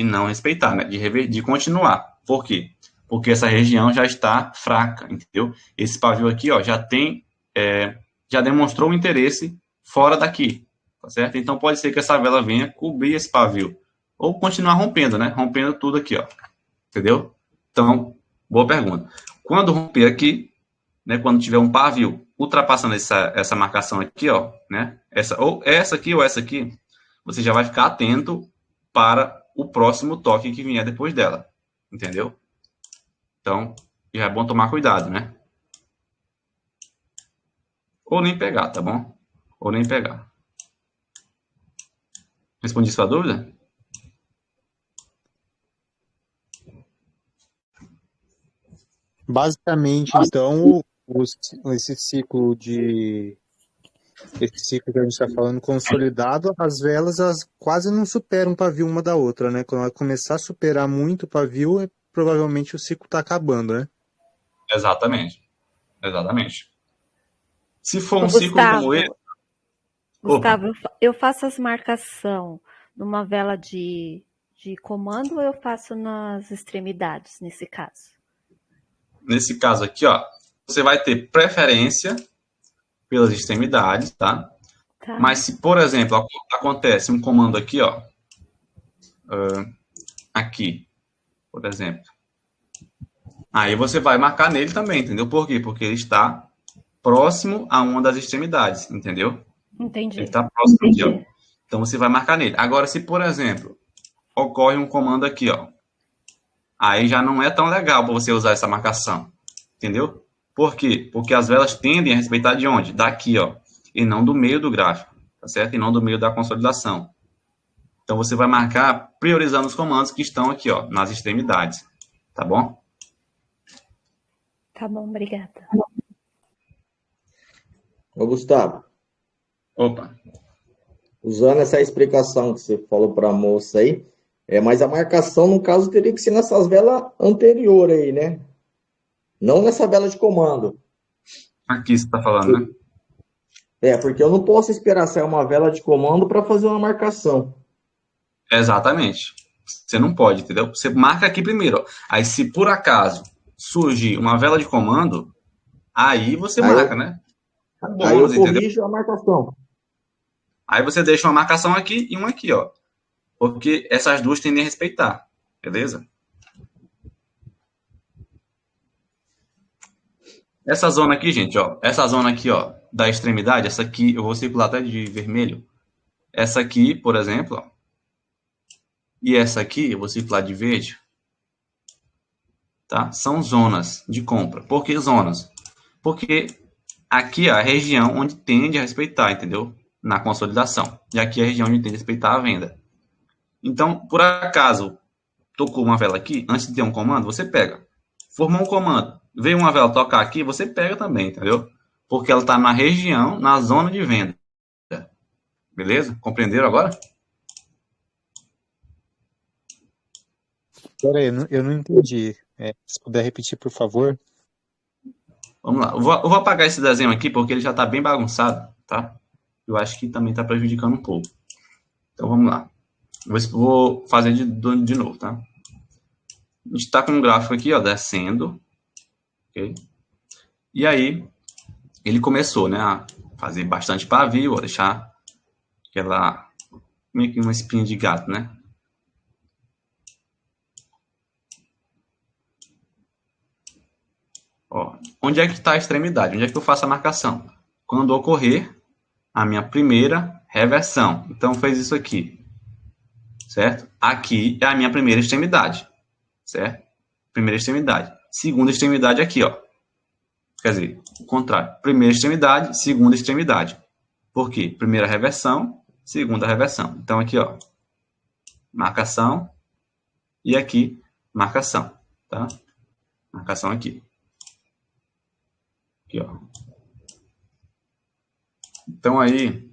Speaker 1: não respeitar, né, de continuar. Por quê? Porque essa região já está fraca, entendeu? Esse pavio aqui, ó, já demonstrou um interesse fora daqui, tá certo? Então pode ser que essa vela venha cobrir esse pavio ou continuar rompendo, né? Rompendo tudo aqui, ó. Entendeu? Então, boa pergunta. Quando romper aqui, né, quando tiver um pavio ultrapassando essa marcação aqui, ó, né? Essa aqui, você já vai ficar atento para o próximo toque que vier depois dela. Entendeu? Então, já é bom tomar cuidado, né? Ou nem pegar, tá bom? Ou nem pegar. Respondi sua dúvida?
Speaker 9: Basicamente, então, esse ciclo que a gente está falando consolidado, as velas elas quase não superam o pavio uma da outra, né? Quando ela começar a superar muito o pavio, provavelmente o ciclo está acabando, né?
Speaker 1: Exatamente. Exatamente. Se for um ciclo
Speaker 10: Gustavo,
Speaker 1: como esse...
Speaker 10: Gustavo, eu faço as marcação numa vela de comando ou eu faço nas extremidades, nesse caso?
Speaker 1: Nesse caso aqui, ó, você vai ter preferência pelas extremidades, tá? Mas se, por exemplo, acontece um comando aqui, ó, aqui, por exemplo, aí você vai marcar nele também, entendeu? Por quê? Porque ele está próximo a uma das extremidades, entendeu?
Speaker 10: Entendi.
Speaker 1: Ele está próximo aqui, ó. Então você vai marcar nele. Agora, se, por exemplo, ocorre um comando aqui, ó, aí já não é tão legal para você usar essa marcação, entendeu? Por quê? Porque as velas tendem a respeitar de onde? Daqui, ó, e não do meio do gráfico, tá certo? E não do meio da consolidação. Então você vai marcar priorizando os comandos que estão aqui, ó, nas extremidades, tá bom?
Speaker 10: Tá bom, obrigada.
Speaker 4: Ô, Gustavo.
Speaker 1: Opa.
Speaker 4: Usando essa explicação que você falou para a moça aí, mas a marcação, no caso, teria que ser nessas velas anteriores aí, né? Não nessa vela de comando.
Speaker 1: Aqui você está falando, né?
Speaker 4: Porque eu não posso esperar sair uma vela de comando para fazer uma marcação.
Speaker 1: Exatamente. Você não pode, entendeu? Você marca aqui primeiro, ó. Aí se por acaso surgir uma vela de comando, aí você marca, né?
Speaker 4: Aí eu corrijo a marcação.
Speaker 1: Aí você deixa uma marcação aqui e uma aqui, ó. Porque essas duas tendem a respeitar, beleza? Essa zona aqui, gente, ó. Essa zona aqui, ó, da extremidade, essa aqui, eu vou circular até de vermelho. Essa aqui, por exemplo, ó. E essa aqui, eu vou circular de verde. Tá? São zonas de compra. Por que zonas? Porque aqui é a região onde tende a respeitar, entendeu? Na consolidação. E aqui é a região onde tende a respeitar a venda. Então, por acaso, tocou uma vela aqui, antes de ter um comando, você pega. Formou um comando, veio uma vela tocar aqui, você pega também, entendeu? Porque ela está na região, na zona de venda. Beleza? Compreenderam agora?
Speaker 9: Peraí, eu não entendi. Se puder repetir, por favor.
Speaker 1: Vamos lá. Eu vou apagar esse desenho aqui, porque ele já está bem bagunçado, tá? Eu acho que também está prejudicando um pouco. Então, vamos lá. Vou fazer de novo, tá? A gente está com um gráfico aqui, ó, descendo. Ok? E aí, ele começou, né, a fazer bastante pavio, a deixar aquela, meio que uma espinha de gato, né? Ó, onde é que está a extremidade? Onde é que eu faço a marcação? Quando ocorrer a minha primeira reversão. Então, fez isso aqui, certo? Aqui é a minha primeira extremidade, certo? Primeira extremidade. Segunda extremidade aqui, ó. Quer dizer, o contrário. Primeira extremidade, segunda extremidade. Por quê? Primeira reversão, segunda reversão. Então, aqui, ó, marcação e aqui, marcação, tá? Marcação aqui. Aqui, ó. Então, aí,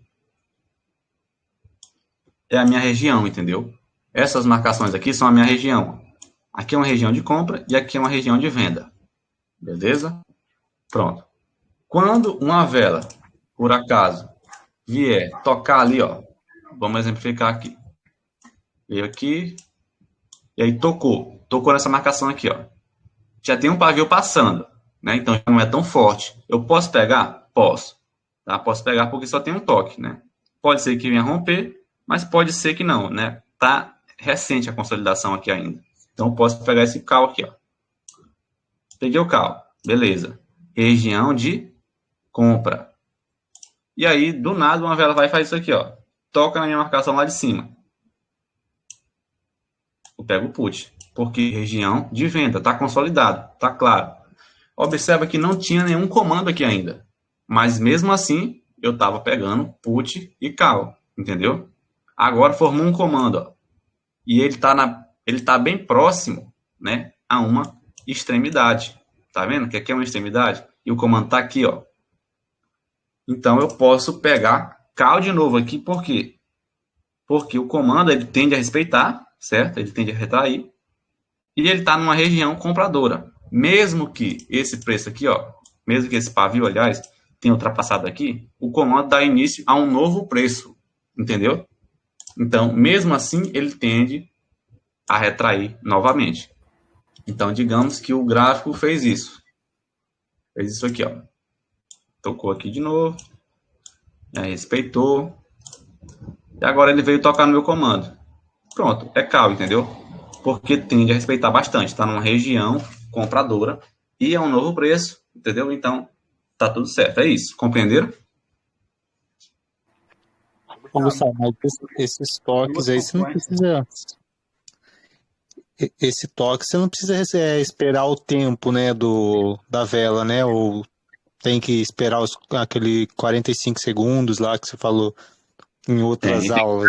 Speaker 1: é a minha região, entendeu? Essas marcações aqui são a minha região. Aqui é uma região de compra e aqui é uma região de venda. Beleza? Pronto. Quando uma vela, por acaso, vier tocar ali, ó, vamos exemplificar aqui. Veio aqui, e aí tocou nessa marcação aqui, ó. Já tem um pavio passando, né? Então não é tão forte. Eu posso pegar? Posso. Tá? Posso pegar porque só tem um toque, né? Pode ser que venha romper, mas pode ser que não, né? Tá recente a consolidação aqui ainda. Então eu posso pegar esse cal aqui, ó. Peguei o cal, beleza. Região de compra. E aí, do nada, uma vela vai e faz isso aqui, ó. Toca na minha marcação lá de cima. Eu pego o put. Porque região de venda. Tá consolidado. Tá claro. Observa que não tinha nenhum comando aqui ainda. Mas mesmo assim, eu tava pegando put e call. Entendeu? Agora formou um comando, ó. E ele tá bem próximo, né, a uma extremidade. Tá vendo que aqui é uma extremidade? E o comando tá aqui, ó. Então, eu posso pegar cal de novo aqui, por quê? Porque o comando, ele tende a respeitar, certo? Ele tende a retrair. E ele está numa região compradora. Mesmo que esse preço aqui, ó, mesmo que esse pavio, aliás, tenha ultrapassado aqui, o comando dá início a um novo preço. Entendeu? Então, mesmo assim, ele tende a retrair novamente. Então, digamos que o gráfico fez isso. Fez isso aqui, ó. Tocou aqui de novo. Respeitou. E agora ele veio tocar no meu comando. Pronto, é cal, entendeu? Porque tende a respeitar bastante. Está numa região compradora e é um novo preço, entendeu? Então, tá tudo certo. É isso. Compreenderam?
Speaker 9: Ô, Gustavo, mas esses toques aí você não precisa. Esse toque você não precisa esperar o tempo, né, da vela, né? Ou tem que esperar aquele 45 segundos lá que você falou em outras aulas.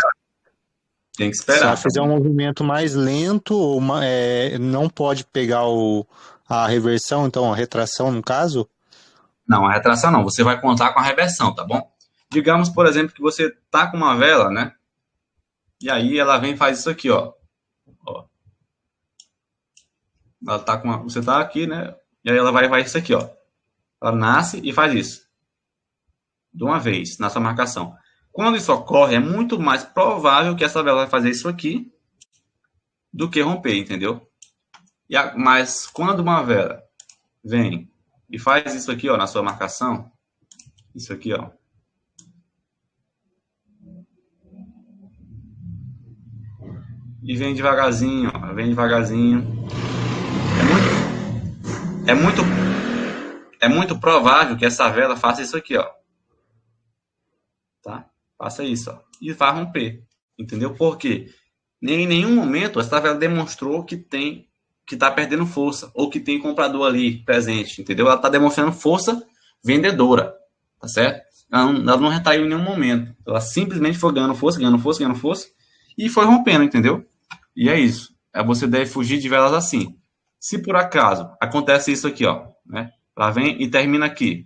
Speaker 1: Tem que esperar.
Speaker 9: Se fizer um movimento mais lento, não pode pegar a reversão, então a retração no caso?
Speaker 1: Não, a retração não. Você vai contar com a reversão, tá bom? Digamos, por exemplo, que você tá com uma vela, né? E aí ela vem e faz isso aqui, ó. Ela tá com você tá aqui, né? E aí ela vai isso aqui, ó. Ela nasce e faz isso. De uma vez, na sua marcação. Quando isso ocorre, é muito mais provável que essa vela vai fazer isso aqui do que romper, entendeu? Mas quando uma vela vem e faz isso aqui, ó, na sua marcação, isso aqui, ó. E vem devagarzinho, ó, vem devagarzinho. É muito provável que essa vela faça isso aqui, ó. Tá? Faça isso, ó. E vai romper. Entendeu? Porque em nenhum momento essa vela demonstrou que tá perdendo força ou que tem comprador ali presente, entendeu? Ela tá demonstrando força vendedora, tá certo? Ela não retraiu em nenhum momento. Ela simplesmente foi ganhando força e foi rompendo, entendeu? E é isso. Você deve fugir de velas assim. Se por acaso acontece isso aqui, ó, né? Ela vem e termina aqui.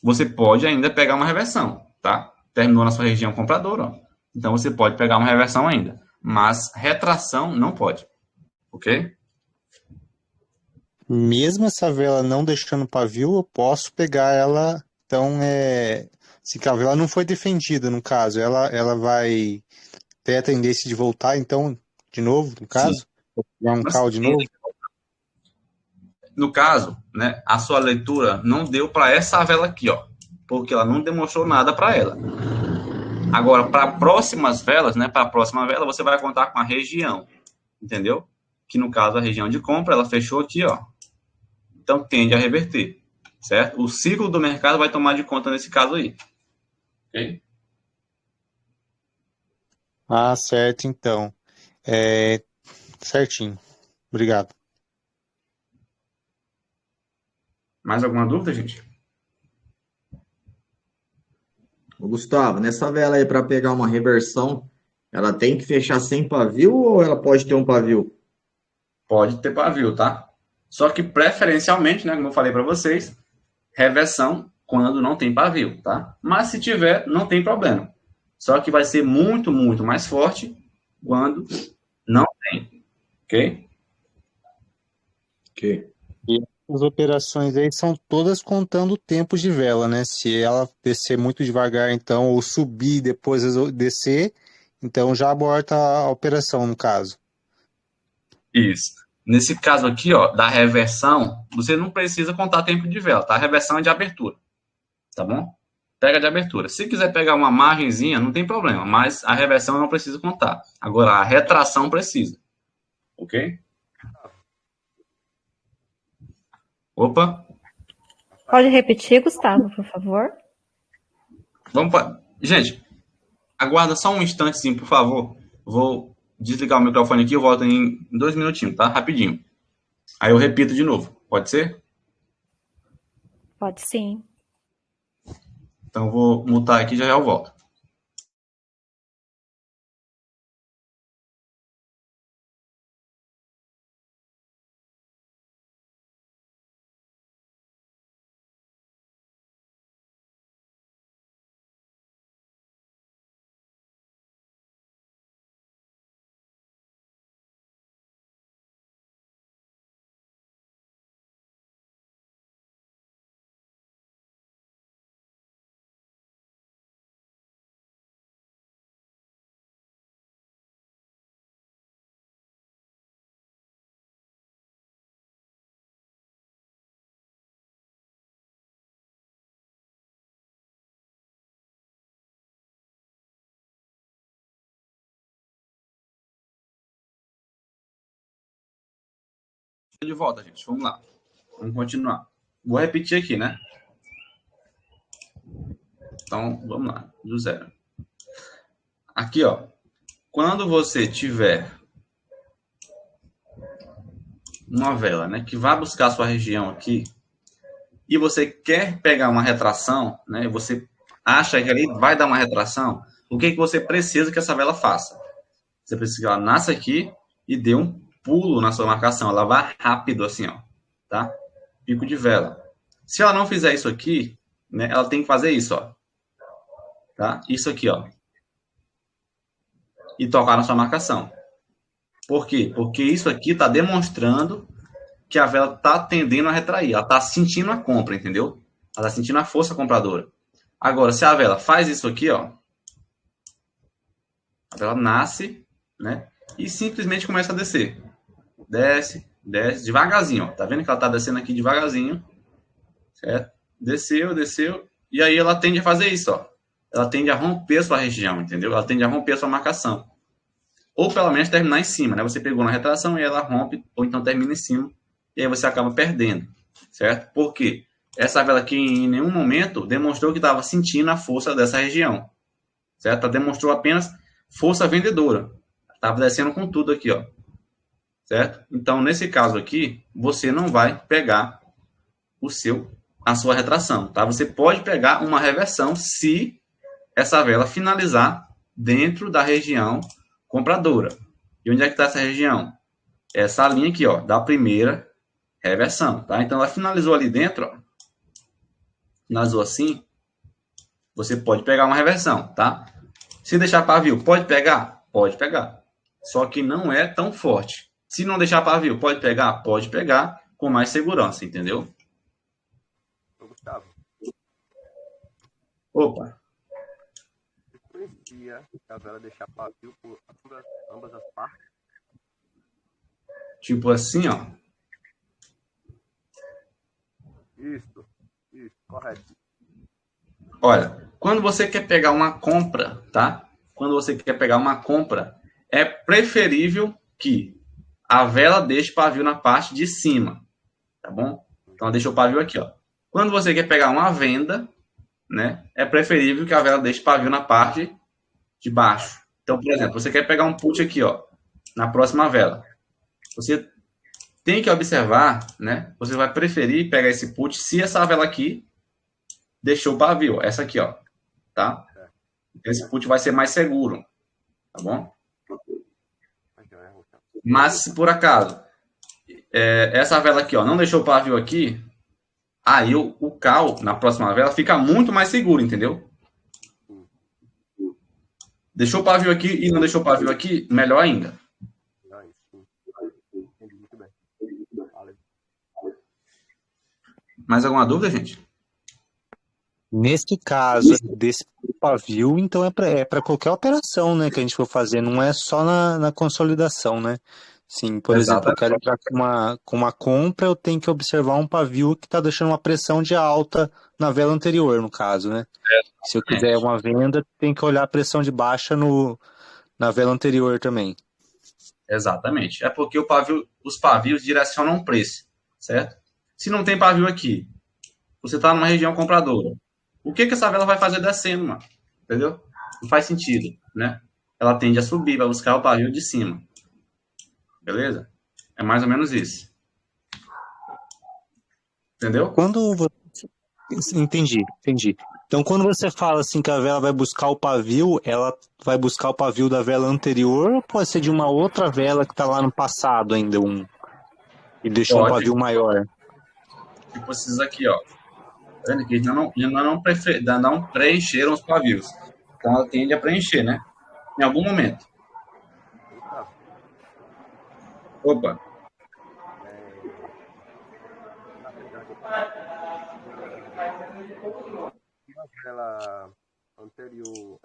Speaker 1: Você pode ainda pegar uma reversão, tá? Terminou na sua região compradora, ó. Então você pode pegar uma reversão ainda. Mas retração não pode. Ok?
Speaker 9: Mesmo essa vela não deixando pavio, eu posso pegar ela. Então, se a vela não foi defendida, no caso, ela vai ter a tendência de voltar, então, de novo, no caso? Vou pegar um cal de novo?
Speaker 1: No caso, né, a sua leitura não deu para essa vela aqui, ó, porque ela não demonstrou nada para ela. Agora, para próximas velas, né, para a próxima vela, você vai contar com a região, entendeu? Que no caso a região de compra, ela fechou aqui, ó. Então tende a reverter, certo? O ciclo do mercado vai tomar de conta nesse caso aí. Ok?
Speaker 9: Ah, certo, então. Certinho. Obrigado.
Speaker 1: Mais alguma dúvida, gente?
Speaker 4: Ô, Gustavo, nessa vela aí para pegar uma reversão, ela tem que fechar sem pavio ou ela pode ter um pavio?
Speaker 1: Pode ter pavio, tá? Só que preferencialmente, né, como eu falei para vocês, reversão quando não tem pavio, tá? Mas se tiver, não tem problema. Só que vai ser muito, muito mais forte quando não tem, ok?
Speaker 4: Ok.
Speaker 9: E as operações aí são todas contando tempos de vela, né? Se ela descer muito devagar, então, ou subir e depois descer, então já aborta a operação, no caso.
Speaker 1: Isso. Nesse caso aqui, ó, da reversão, você não precisa contar tempo de vela, tá? A reversão é de abertura, tá bom? Pega de abertura. Se quiser pegar uma margenzinha, não tem problema, mas a reversão não precisa contar. Agora, a retração precisa, ok? Opa,
Speaker 10: Pode repetir, Gustavo, por favor?
Speaker 1: vamos para... Gente, aguarda só um instantezinho, por favor. Vou desligar o microfone aqui e eu volto em 2 minutinhos, tá? Rapidinho. Aí eu repito de novo. Pode ser?
Speaker 10: Pode sim.
Speaker 1: Então eu vou mutar aqui e já eu volto. De volta, gente. Vamos lá. Vamos continuar. Vou repetir aqui, né? Então, vamos lá. Do zero. Aqui, ó. Quando você tiver uma vela, né, que vai buscar a sua região aqui, e você quer pegar uma retração, né, você acha que ali vai dar uma retração, o que você precisa que essa vela faça? Você precisa que ela nasça aqui e dê um pulo na sua marcação. Ela vai rápido assim, ó, tá? Pico de vela. Se ela não fizer isso aqui, né, ela tem que fazer isso, ó, tá? Isso aqui, ó. E tocar na sua marcação. Por quê? Porque isso aqui está demonstrando que a vela está tendendo a retrair. Ela está sentindo a compra, entendeu? Ela está sentindo a força compradora. Agora, se a vela faz isso aqui, ó, a vela nasce, né? E simplesmente começa a descer. Desce, desce, devagarzinho, ó. Tá vendo que ela tá descendo aqui devagarzinho, certo? Desceu, desceu, e aí ela tende a fazer isso, ó. Ela tende a romper a sua região, entendeu? Ela tende a romper a sua marcação. Ou pelo menos terminar em cima, né? Você pegou na retração e ela rompe, ou então termina em cima, e aí você acaba perdendo, certo? Por quê? Essa vela aqui em nenhum momento demonstrou que estava sentindo a força dessa região, certo? Ela demonstrou apenas força vendedora. Estava descendo com tudo aqui, ó. Certo? Então, nesse caso aqui, você não vai pegar a sua retração, tá? Você pode pegar uma reversão se essa vela finalizar dentro da região compradora. E onde é que está essa região? Essa linha aqui, ó, da primeira reversão, tá? Então, ela finalizou ali dentro, ó. Finalizou assim, você pode pegar uma reversão, tá? Se deixar pavio, pode pegar? Pode pegar. Só que não é tão forte. Se não deixar pavio, pode pegar? Pode pegar com mais segurança, entendeu?
Speaker 11: Gustavo.
Speaker 1: Opa.
Speaker 11: Conhecia a vela deixar pavio por ambas as partes?
Speaker 1: Tipo assim, ó.
Speaker 11: Isso, correto.
Speaker 1: Olha, quando você quer pegar uma compra, tá? Quando você quer pegar uma compra, é preferível que a vela deixe pavio na parte de cima, tá bom? Então, ela deixa o pavio aqui, ó. Quando você quer pegar uma venda, né, é preferível que a vela deixe pavio na parte de baixo. Então, por exemplo, você quer pegar um put aqui, ó, na próxima vela. Você tem que observar, né? Você vai preferir pegar esse put se essa vela aqui deixou pavio, ó, essa aqui, ó, tá? Esse put vai ser mais seguro, tá bom? Mas se por acaso essa vela aqui, ó, não deixou pavio aqui, aí o cal na próxima vela fica muito mais seguro, entendeu? Deixou pavio aqui e não deixou pavio aqui, melhor ainda. Mais alguma dúvida, gente?
Speaker 9: Nesse caso desse pavio, então é para qualquer operação, né, que a gente for fazer, não é só na consolidação, né? Sim, por exemplo, eu quero entrar com uma compra, eu tenho que observar um pavio que está deixando uma pressão de alta na vela anterior, no caso, né? Se eu quiser uma venda, tem que olhar a pressão de baixa na vela anterior também.
Speaker 1: Exatamente. É porque os pavios direcionam o preço, certo? Se não tem pavio aqui, você está numa região compradora, o que essa vela vai fazer descendo, mano? Entendeu? Não faz sentido, né? Ela tende a subir, vai buscar o pavio de cima. Beleza? É mais ou menos isso. Entendeu?
Speaker 9: Entendi. Então, quando você fala assim que a vela vai buscar o pavio, ela vai buscar o pavio da vela anterior ou pode ser de uma outra vela que está lá no passado ainda e deixou um pavio maior?
Speaker 1: Tipo esses aqui, ó. Tá vendo que ainda não preencheram os pavios. Então ela tende a preencher, né? Em algum momento. Opa.
Speaker 11: Vela anterior.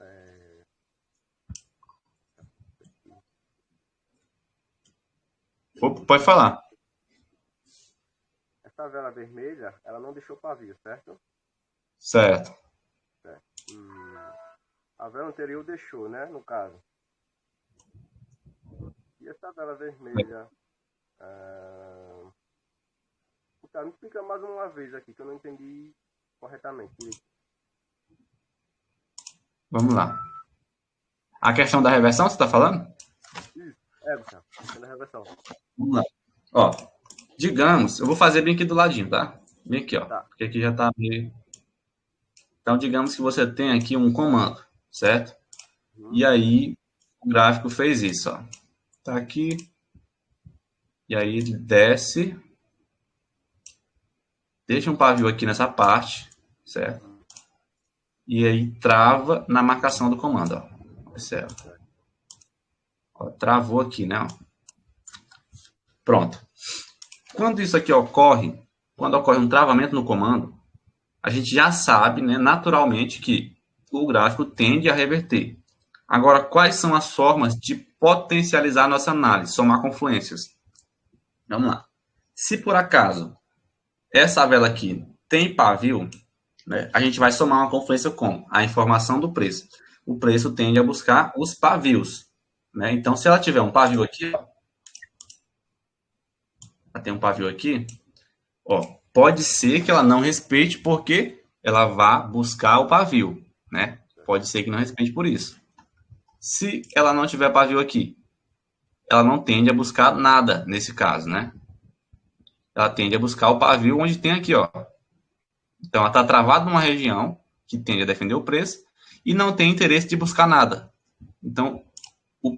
Speaker 1: Opa, pode falar.
Speaker 11: Essa vela vermelha, ela não deixou pavio, certo?
Speaker 1: Certo.
Speaker 11: A vela anterior deixou, né? No caso. E essa vela vermelha. Tá, me explica mais uma vez aqui, que eu não entendi corretamente.
Speaker 1: Vamos lá. A questão da reversão, você está falando?
Speaker 11: Isso, Gustavo. A questão da reversão.
Speaker 1: Vamos lá. Ó, digamos, eu vou fazer bem aqui do ladinho, tá? Bem aqui, ó. Porque aqui já tá meio... Então, digamos que você tem aqui um comando, certo? E aí, o gráfico fez isso, ó. Tá aqui. E aí, ele desce. Deixa um pavio aqui nessa parte, certo? E aí, trava na marcação do comando, ó. Observa. Ó, travou aqui, né? Ó. Pronto. Quando isso aqui ocorre, quando ocorre um travamento no comando, a gente já sabe, né, naturalmente, que o gráfico tende a reverter. Agora, quais são as formas de potencializar a nossa análise, somar confluências? Vamos lá. Se por acaso essa vela aqui tem pavio, né, a gente vai somar uma confluência com a informação do preço. O preço tende a buscar os pavios, né? Então, se ela tiver um pavio aqui, ó, ela tem um pavio aqui, ó, pode ser que ela não respeite porque ela vá buscar o pavio, né? Pode ser que não respeite por isso. Se ela não tiver pavio aqui, ela não tende a buscar nada nesse caso, né? Ela tende a buscar o pavio onde tem aqui, ó. Então, ela está travada numa região que tende a defender o preço e não tem interesse de buscar nada. Então, o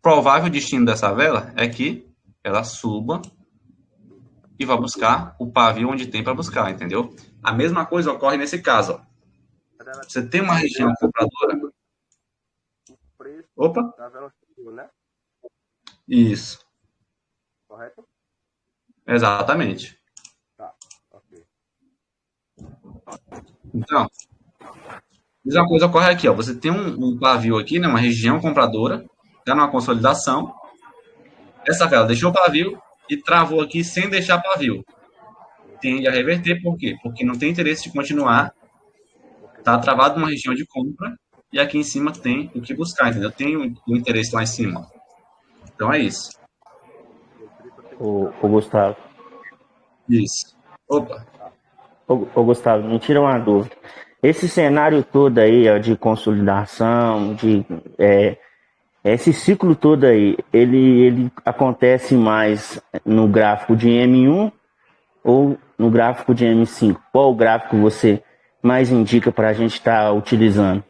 Speaker 1: provável destino dessa vela é que ela suba e vai buscar o pavio onde tem para buscar, entendeu? A mesma coisa ocorre nesse caso, ó. Você tem uma região compradora. Opa!
Speaker 11: Né?
Speaker 1: Isso.
Speaker 11: Correto?
Speaker 1: Exatamente.
Speaker 11: Tá, ok.
Speaker 1: Então, a mesma coisa ocorre aqui, ó. Você tem um pavio aqui, né? Uma região compradora, está numa consolidação. Essa vela deixou o pavio e travou aqui sem deixar pavio. Tende a reverter, por quê? Porque não tem interesse de continuar. Está travado numa região de compra e aqui em cima tem o que buscar, entendeu? Tem o interesse lá em cima. Então é isso.
Speaker 12: O Gustavo.
Speaker 1: Isso. Opa.
Speaker 12: Ô, Gustavo, me tira uma dúvida.
Speaker 13: esse cenário todo aí, ó, de consolidação, esse ciclo todo aí, ele acontece mais no gráfico de M1 ou no gráfico de M5? Qual gráfico você mais indica para a gente estar utilizando?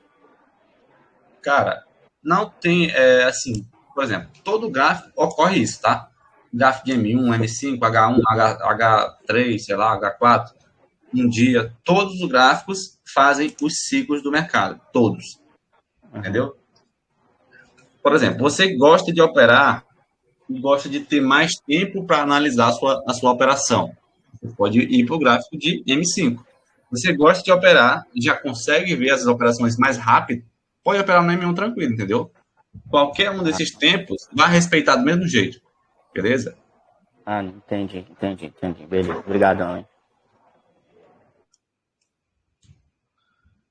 Speaker 1: Cara, não tem, assim, por exemplo, todo gráfico ocorre isso, tá? Gráfico de M1, M5, H1, H3, sei lá, H4, um dia, todos os gráficos fazem os ciclos do mercado, todos, entendeu? Por exemplo, você gosta de operar e gosta de ter mais tempo para analisar a sua operação. Você pode ir para o gráfico de M5. Você gosta de operar e já consegue ver as operações mais rápido, pode operar no M1 tranquilo, entendeu? Qualquer um desses tempos vai respeitar do mesmo jeito, beleza?
Speaker 13: Ah, entendi. Beleza, obrigadão, hein?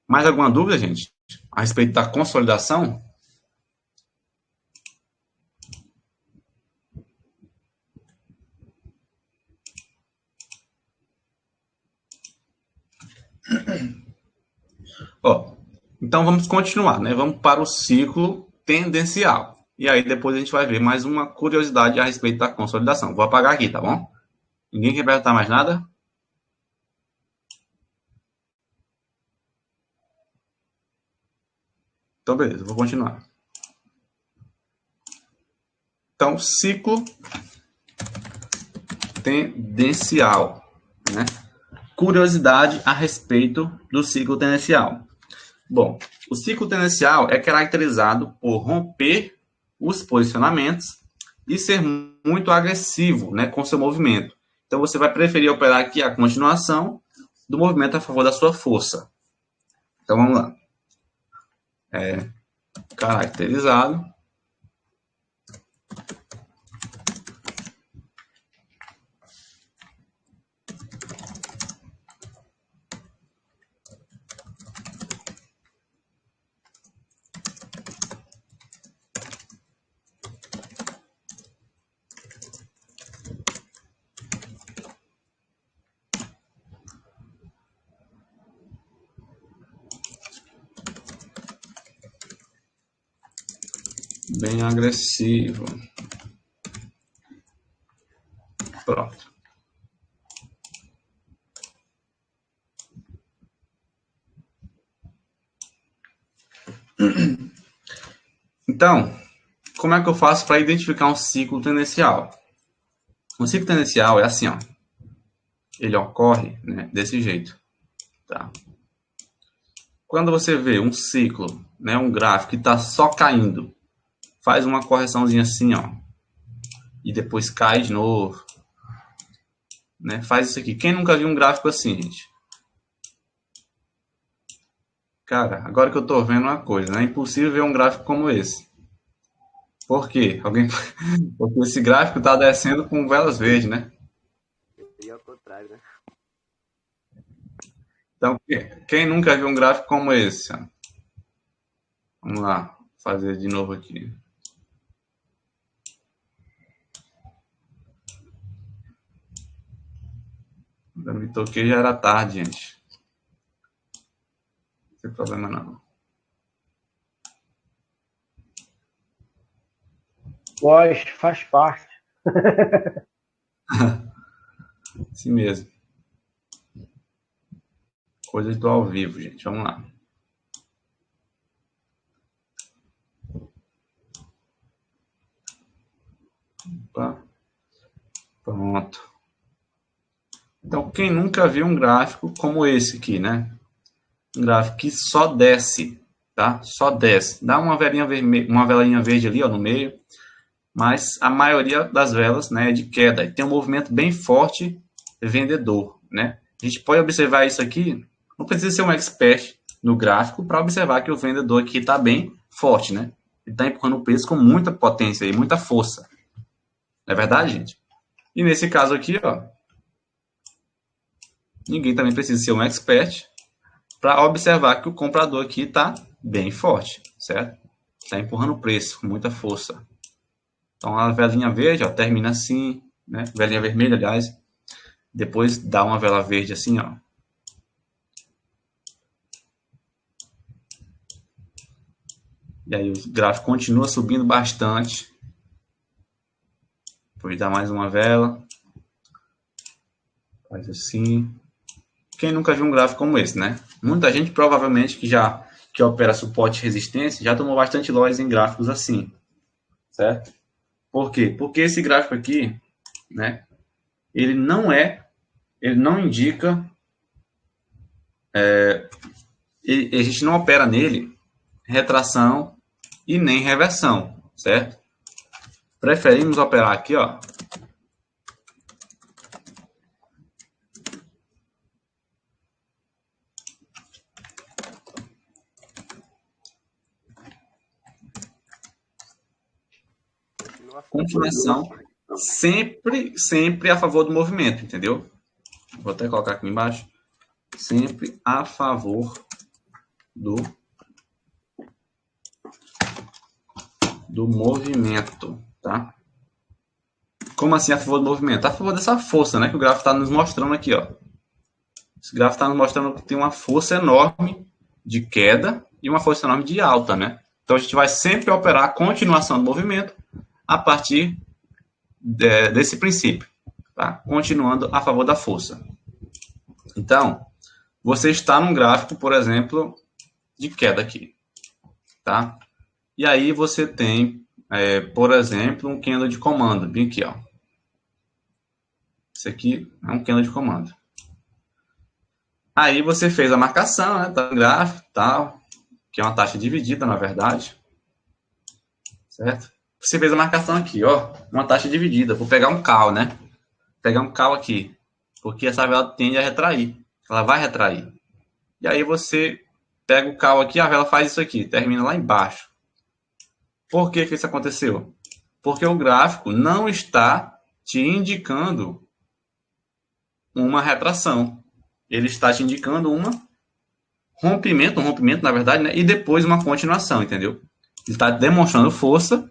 Speaker 1: Mais alguma dúvida, gente? A respeito da consolidação? Ó, então vamos continuar, né? Vamos para o ciclo tendencial. E aí depois a gente vai ver mais uma curiosidade a respeito da consolidação. Vou apagar aqui, tá bom? Ninguém quer perguntar mais nada? Então, beleza, vou continuar. Então, ciclo tendencial, né? Curiosidade a respeito do ciclo tendencial. Bom, o ciclo tendencial é caracterizado por romper os posicionamentos e ser muito agressivo, né, com seu movimento. Então, você vai preferir operar aqui a continuação do movimento a favor da sua força. Então, vamos lá. Caracterizado bem agressivo. Pronto. Então, como é que eu faço para identificar um ciclo tendencial? Um ciclo tendencial é assim, ó. Ele ocorre, né, desse jeito, tá? Quando você vê um ciclo, né, um gráfico que está só caindo, faz uma correçãozinha assim, ó, e depois cai de novo, né? Faz isso aqui. Quem nunca viu um gráfico assim, gente? Cara, agora que eu tô vendo uma coisa, né? É impossível ver um gráfico como esse. Por quê? Porque esse gráfico tá descendo com velas verdes, né?
Speaker 11: E ao contrário, né?
Speaker 1: Então, quem nunca viu um gráfico como esse? Ó? Vamos lá, fazer de novo aqui. Quando eu me toquei já era tarde, gente. Não tem problema não.
Speaker 3: Voz faz parte.
Speaker 1: Assim mesmo. Coisas do ao vivo, gente. Vamos lá. Opa. Pronto. Então, quem nunca viu um gráfico como esse aqui, né? Um gráfico que só desce, tá? Só desce. Dá uma velinha verde ali, ó, no meio. Mas a maioria das velas, né, é de queda. E tem um movimento bem forte vendedor, né? A gente pode observar isso aqui. Não precisa ser um expert no gráfico para observar que o vendedor aqui está bem forte, né? Ele está empurrando o preço com muita potência e muita força. Não é verdade, gente? E nesse caso aqui, ó, ninguém também precisa ser um expert para observar que o comprador aqui está bem forte, certo? Está empurrando o preço com muita força. Então, a velinha verde, ó, termina assim, né? Velinha vermelha, aliás. Depois dá uma vela verde assim, ó. E aí o gráfico continua subindo bastante. Depois dá mais uma vela. Faz assim. Quem nunca viu um gráfico como esse, né? Muita gente provavelmente que opera suporte e resistência já tomou bastante loss em gráficos assim, certo? Por quê? Porque esse gráfico aqui, né? Ele não indica, a gente não opera nele retração e nem reversão, certo? Preferimos operar aqui, ó. Continuação, sempre a favor do movimento, entendeu? Vou até colocar aqui embaixo. Sempre a favor do movimento, tá? Como assim a favor do movimento? A favor dessa força, né? Que o gráfico está nos mostrando aqui, ó. Esse gráfico está nos mostrando que tem uma força enorme de queda e uma força enorme de alta, né? Então a gente vai sempre operar a continuação do movimento a partir desse princípio, tá? Continuando a favor da força. Então, você está num gráfico, por exemplo, de queda aqui, tá? E aí você tem, por exemplo, um candle de comando, bem aqui, ó. Esse aqui é um candle de comando. Aí você fez a marcação, né, do gráfico, tal, que é uma taxa dividida, na verdade, certo? Você fez a marcação aqui, ó, uma taxa dividida. Vou pegar um call, né? Vou pegar um call aqui, porque essa vela tende a retrair. Ela vai retrair. E aí você pega o call aqui, a vela faz isso aqui, termina lá embaixo. Por que isso aconteceu? Porque o gráfico não está te indicando uma retração. Ele está te indicando um rompimento, na verdade, né? E depois uma continuação, entendeu? Ele está demonstrando força,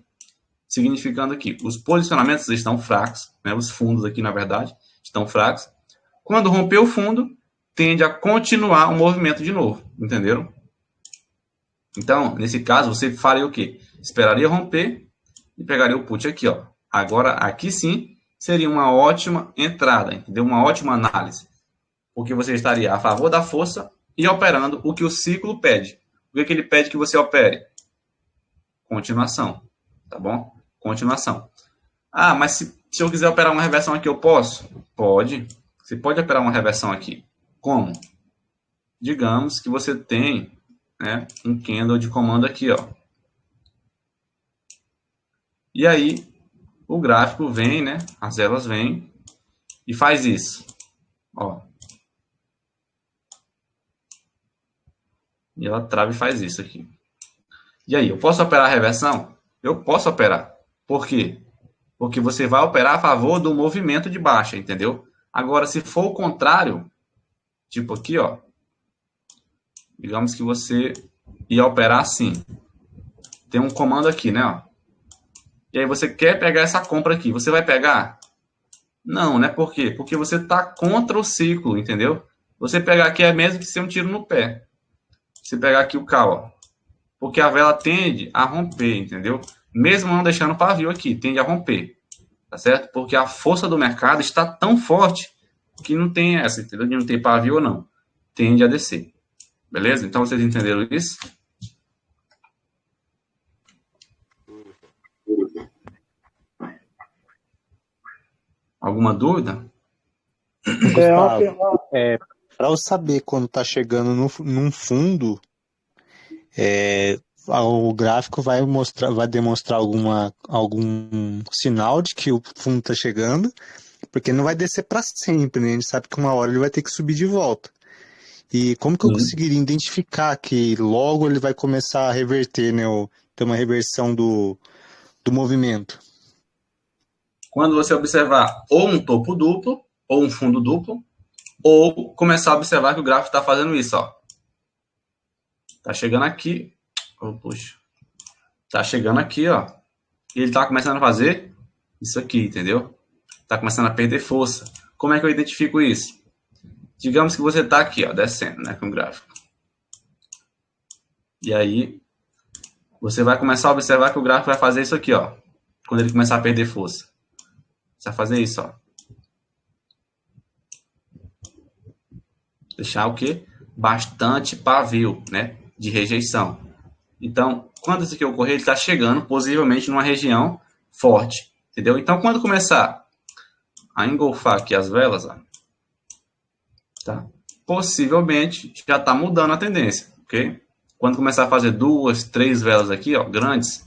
Speaker 1: significando que os posicionamentos estão fracos, né? Os fundos aqui, na verdade, estão fracos. Quando romper o fundo, tende a continuar o movimento de novo, entenderam? Então, nesse caso, você faria o quê? Esperaria romper e pegaria o put aqui, ó. Agora, aqui sim, seria uma ótima entrada, entendeu? Uma ótima análise. Porque você estaria a favor da força e operando o que o ciclo pede. O que ele pede que você opere? Continuação, tá bom? Continuação. Ah, mas se eu quiser operar uma reversão aqui, eu posso? Pode. Você pode operar uma reversão aqui. Como? Digamos que você tem, né, um candle de comando aqui, ó. E aí, o gráfico vem, né? As velas vêm e faz isso. Ó. E ela trava e faz isso aqui. E aí, eu posso operar a reversão? Eu posso operar. Por quê? Porque você vai operar a favor do movimento de baixa, entendeu? Agora, se for o contrário, tipo aqui, ó. Digamos que você ia operar assim. Tem um comando aqui, né, ó. E aí você quer pegar essa compra aqui. Você vai pegar? Não, né? Por quê? Porque você está contra o ciclo, entendeu? Você pegar aqui é mesmo que ser um tiro no pé. Você pegar aqui o call, ó. Porque a vela tende a romper, entendeu? Mesmo não deixando o pavio aqui, tende a romper. Tá certo? Porque a força do mercado está tão forte que não tem essa, entendeu? De não ter pavio ou não. Tende a descer. Beleza? Então vocês entenderam isso? Alguma dúvida?
Speaker 9: Gustavo, para eu saber quando está chegando num fundo, o gráfico vai demonstrar algum sinal de que o fundo está chegando, porque não vai descer para sempre, né? A gente sabe que uma hora ele vai ter que subir de volta. E como que eu conseguiria identificar que logo ele vai começar a reverter, né? Ter uma reversão do movimento?
Speaker 1: Quando você observar ou um topo duplo, ou um fundo duplo, ou começar a observar que o gráfico está fazendo isso, ó. Tá chegando aqui. Oh, puxa. Tá chegando aqui, ó. E ele tá começando a fazer isso aqui, entendeu? Tá começando a perder força. Como é que eu identifico isso? Digamos que você tá aqui, ó, descendo, né, com o gráfico. E aí, você vai começar a observar que o gráfico vai fazer isso aqui, ó. Quando ele começar a perder força. Você vai fazer isso, ó. Deixar o quê? Bastante pavio, né? De rejeição. Então, quando isso aqui ocorrer, ele está chegando, possivelmente, numa região forte. Entendeu? Então, quando começar a engolfar aqui as velas, ó, tá? Possivelmente, já está mudando a tendência, ok? Quando começar a fazer 2, 3 velas aqui, ó, grandes,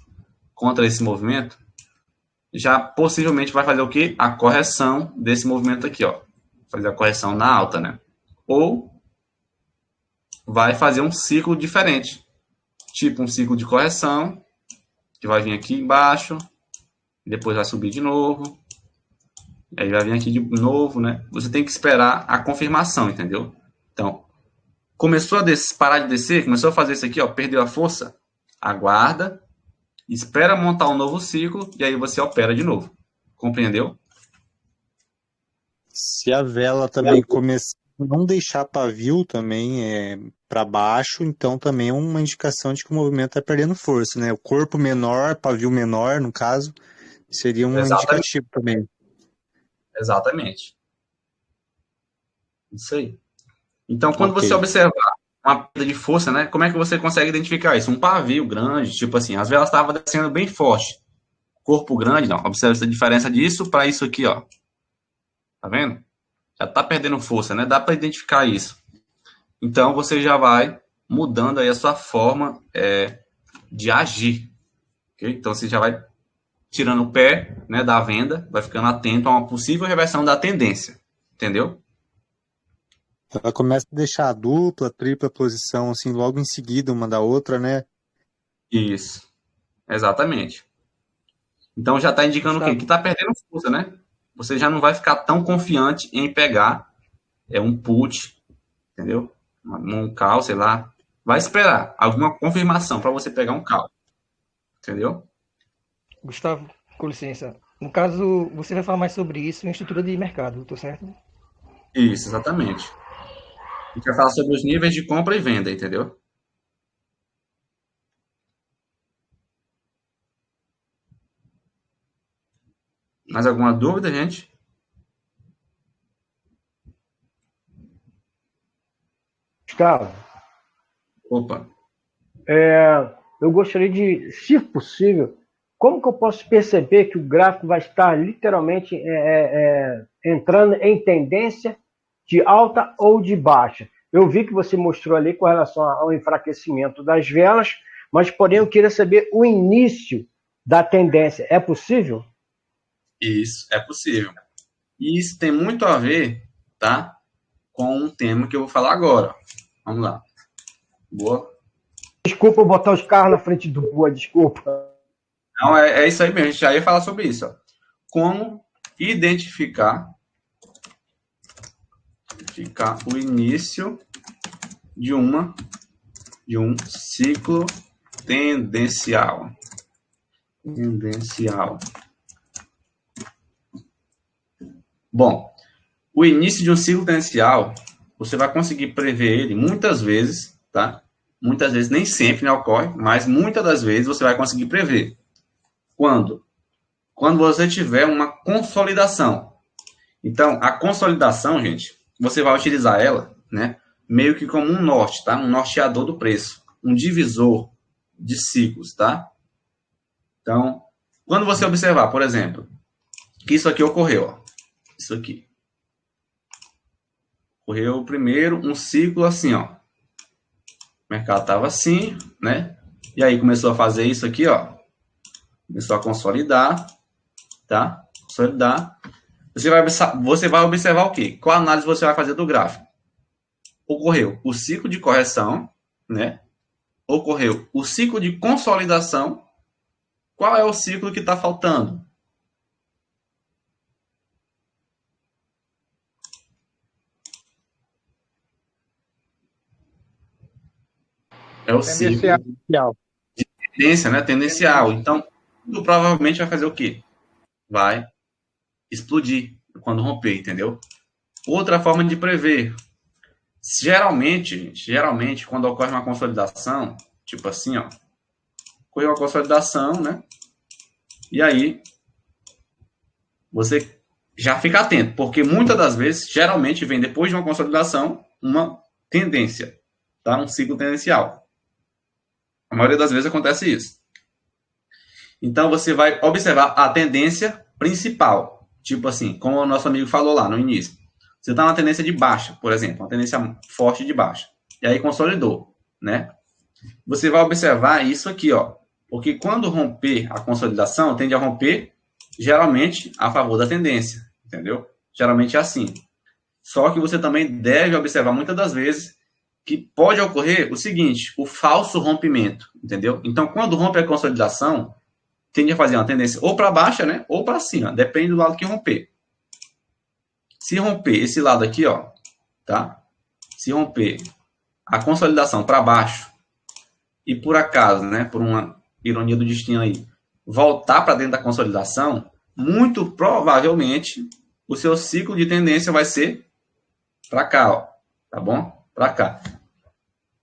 Speaker 1: contra esse movimento, já possivelmente vai fazer o quê? A correção desse movimento aqui, ó. Fazer a correção na alta, né? Ou vai fazer um ciclo diferente. Tipo um ciclo de correção, que vai vir aqui embaixo, depois vai subir de novo, e aí vai vir aqui de novo, né? Você tem que esperar a confirmação, entendeu? Então, começou a parar de descer, começou a fazer isso aqui, ó, perdeu a força, aguarda, espera montar um novo ciclo, e aí você opera de novo. Compreendeu?
Speaker 9: Se a vela também começar a não deixar pavio também para baixo, então também é uma indicação de que o movimento está perdendo força, né? O corpo menor, pavio menor, no caso, seria um indicativo também.
Speaker 1: Exatamente. Isso aí. Então, quando você observar uma perda de força, né? Como é que você consegue identificar isso? Um pavio grande, tipo assim, as velas estavam descendo bem forte. Corpo grande, não. Observa essa diferença disso para isso aqui, ó. Tá vendo? Já tá perdendo força, né? Dá para identificar isso. Então, você já vai mudando aí a sua forma de agir. Okay? Então, você já vai tirando o pé, né, da venda, vai ficando atento a uma possível reversão da tendência. Entendeu?
Speaker 9: Ela começa a deixar a dupla, tripla posição, assim, logo em seguida, uma da outra, né?
Speaker 1: Isso. Exatamente. Então, já está indicando o quê? Que está perdendo força, né? Você já não vai ficar tão confiante em pegar um put, entendeu? Um call, sei lá. Vai esperar alguma confirmação para você pegar um call. Entendeu?
Speaker 14: Gustavo, com licença. No caso, você vai falar mais sobre isso em estrutura de mercado, tô certo?
Speaker 1: Isso, exatamente. A gente vai falar sobre os níveis de compra e venda, entendeu? Mais alguma dúvida, gente?
Speaker 3: Gustavo.
Speaker 1: Opa.
Speaker 3: Eu gostaria de, se possível, como que eu posso perceber que o gráfico vai estar literalmente entrando em tendência de alta ou de baixa? Eu vi que você mostrou ali com relação ao enfraquecimento das velas, mas porém eu queria saber o início da tendência. É possível?
Speaker 1: Isso, é possível. E isso tem muito a ver, tá? Com um tema que eu vou falar agora. Vamos lá. Boa.
Speaker 3: Desculpa eu botar os carros na frente do boa, desculpa.
Speaker 1: Não, é isso aí mesmo. A gente já ia falar sobre isso. Ó. Como identificar o início de um ciclo tendencial. Bom, o início de um ciclo tendencial, você vai conseguir prever ele muitas vezes, tá? Muitas vezes, nem sempre, né, ocorre, mas muitas das vezes você vai conseguir prever. Quando? Quando você tiver uma consolidação. Então, a consolidação, gente, você vai utilizar ela, né, meio que como um norte, tá? Um norteador do preço, um divisor de ciclos, tá? Então, quando você observar, por exemplo, que isso aqui ocorreu, ó, isso aqui. Ocorreu primeiro um ciclo assim, ó. O mercado estava assim, né? E aí começou a fazer isso aqui, ó. Começou a consolidar, tá? Consolidar. Você vai observar o quê? Qual análise você vai fazer do gráfico? Ocorreu o ciclo de correção, né? Ocorreu o ciclo de consolidação. Qual é o ciclo que está faltando? É o ciclo de tendência, né? Tendencial. Então, tudo provavelmente vai fazer o quê? Vai explodir quando romper, entendeu? Outra forma de prever. Geralmente, quando ocorre uma consolidação, tipo assim, ó, ocorreu a consolidação, né? E aí, você já fica atento, porque muitas das vezes, geralmente, vem depois de uma consolidação, uma tendência, tá? Um ciclo tendencial. A maioria das vezes acontece isso. Então, você vai observar a tendência principal. Tipo assim, como o nosso amigo falou lá no início. Você está numa tendência de baixa, por exemplo, uma tendência forte de baixa. E aí consolidou, né? Você vai observar isso aqui, ó. Porque quando romper a consolidação, tende a romper, geralmente, a favor da tendência. Entendeu? Geralmente é assim. Só que você também deve observar muitas das vezes que pode ocorrer o seguinte, o falso rompimento, entendeu? Então, quando rompe a consolidação, tende a fazer uma tendência ou para baixa, né? Ou para cima, depende do lado que romper. Se romper esse lado aqui, ó, tá? Se romper a consolidação para baixo e por acaso, né, por uma ironia do destino aí, voltar para dentro da consolidação, muito provavelmente o seu ciclo de tendência vai ser para cá, ó, tá bom? Para cá.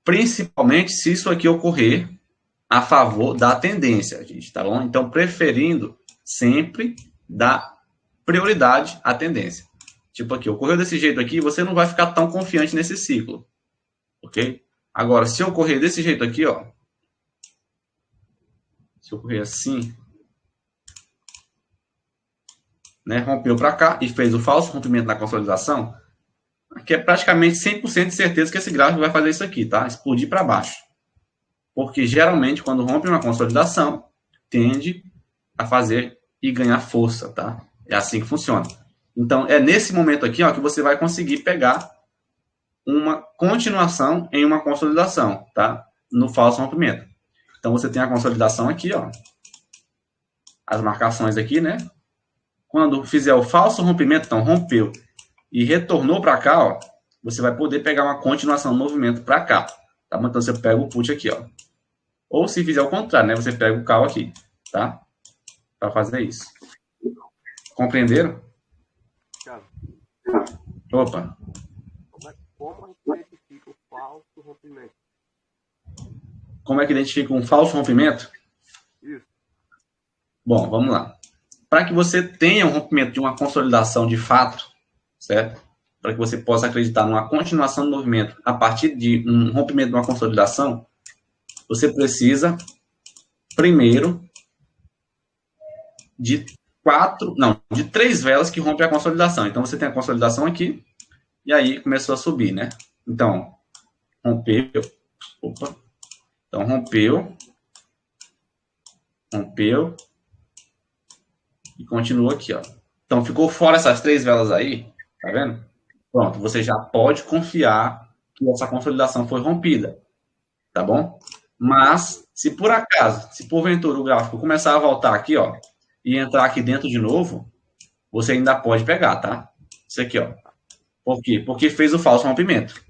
Speaker 1: Principalmente se isso aqui ocorrer a favor da tendência, gente, tá bom? Então, preferindo sempre dar prioridade à tendência. Tipo aqui, ocorreu desse jeito aqui, você não vai ficar tão confiante nesse ciclo, ok? Agora, se ocorrer desse jeito aqui, ó, se ocorrer assim, né, rompeu para cá e fez o falso rompimento na consolidação, aqui é praticamente 100% de certeza que esse gráfico vai fazer isso aqui, tá? Explodir para baixo. Porque geralmente, quando rompe uma consolidação, tende a fazer e ganhar força, tá? É assim que funciona. Então, é nesse momento aqui, ó, que você vai conseguir pegar uma continuação em uma consolidação, tá? No falso rompimento. Então, você tem a consolidação aqui, ó. As marcações aqui, né? Quando fizer o falso rompimento, então, rompeu e retornou para cá, ó, você vai poder pegar uma continuação do movimento para cá. Tá? Então, você pega o put aqui, ó. Ou se fizer o contrário, né? Você pega o call aqui, tá? Para fazer isso. Compreenderam? Opa.
Speaker 11: Como a gente identifica o falso rompimento?
Speaker 1: Como é que identifica um falso rompimento?
Speaker 11: Isso.
Speaker 1: Bom, vamos lá. Para que você tenha um rompimento de uma consolidação de fato, certo? Para que você possa acreditar numa continuação do movimento a partir de um rompimento de uma consolidação, você precisa, primeiro, de 3 velas que rompem a consolidação. Então, você tem a consolidação aqui, e aí começou a subir, né? Então, rompeu, então rompeu, e continua aqui, ó. Então, ficou fora essas 3 velas aí, tá vendo? Pronto, você já pode confiar que essa consolidação foi rompida, tá bom? Mas, se por acaso, se porventura o gráfico começar a voltar aqui, ó, e entrar aqui dentro de novo, você ainda pode pegar, tá? Isso aqui, ó. Por quê? Porque fez o falso rompimento.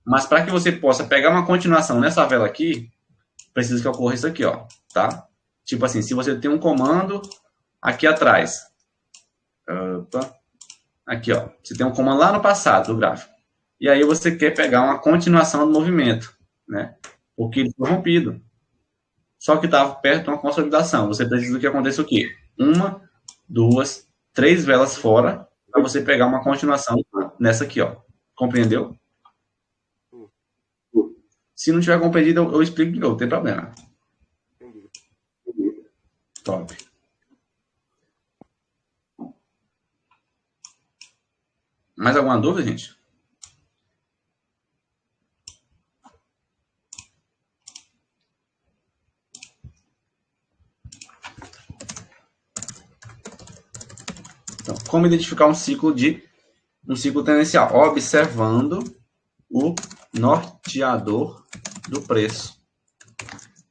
Speaker 1: Mas para que você possa pegar uma continuação nessa vela aqui, precisa que ocorra isso aqui, ó, tá? Tipo assim, se você tem um comando aqui atrás, aqui, ó, você tem um comando lá no passado do gráfico, e aí você quer pegar uma continuação do movimento, né? Porque ele foi rompido. Só que estava perto de uma consolidação. Você precisa que aconteça o quê? 1, 2, 3 velas fora para você pegar uma continuação nessa aqui, ó. Compreendeu? Se não tiver compreendido, eu explico de novo, não tem problema. Top. Mais alguma dúvida, gente? Então, como identificar um ciclo tendencial? Observando o norteador do preço,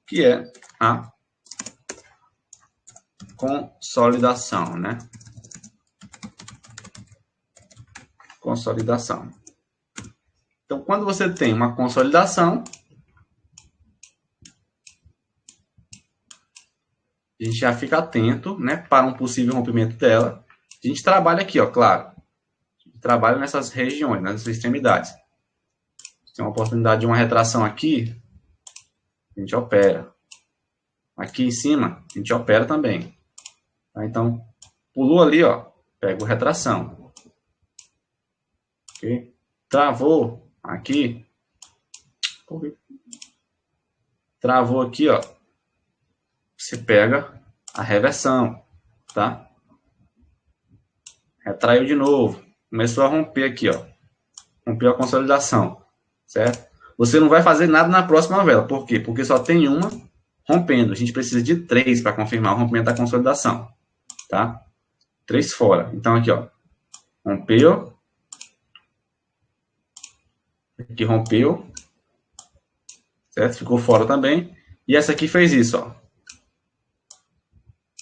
Speaker 1: que é a consolidação, né? Consolidação. Então, quando você tem uma consolidação, a gente já fica atento, né, para um possível rompimento dela. A gente trabalha aqui, ó, claro. A gente trabalha nessas regiões, nessas extremidades. Se tem uma oportunidade de uma retração aqui, a gente opera. Aqui em cima, a gente opera também. Tá? Então, pulou ali, ó, pego retração. Ok? Travou aqui. Travou aqui, ó. Você pega a reversão, tá? Retraiu de novo. Começou a romper aqui, ó. Rompeu a consolidação, certo? Você não vai fazer nada na próxima vela. Por quê? Porque só tem uma rompendo. A gente precisa de 3 para confirmar o rompimento da consolidação, tá? 3 fora. Então, aqui, ó. Rompeu. Aqui rompeu. Certo? Ficou fora também. E essa aqui fez isso, ó.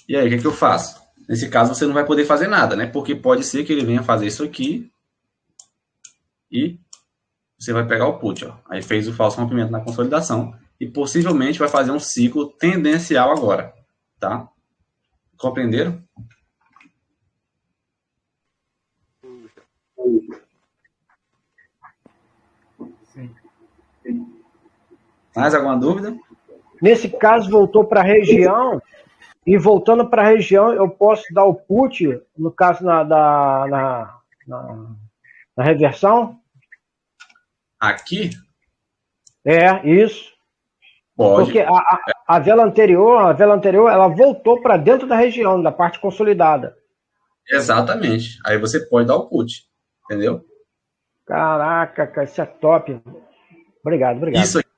Speaker 1: E aí, o que eu faço? Nesse caso, você não vai poder fazer nada, né? Porque pode ser que ele venha fazer isso aqui. E você vai pegar o put, ó. Aí fez o falso rompimento na consolidação. E possivelmente vai fazer um ciclo tendencial agora, tá? Compreenderam?
Speaker 3: Sim.
Speaker 1: Mais alguma dúvida?
Speaker 3: Nesse caso, voltou para a região, e voltando para a região, eu posso dar o put, no caso na reversão?
Speaker 1: Aqui?
Speaker 3: É, isso.
Speaker 1: Pode.
Speaker 3: Porque a vela anterior, ela voltou para dentro da região, da parte consolidada.
Speaker 1: Exatamente. Aí você pode dar o put, entendeu?
Speaker 3: Caraca, cara, isso é top. Obrigado.
Speaker 1: Isso aqui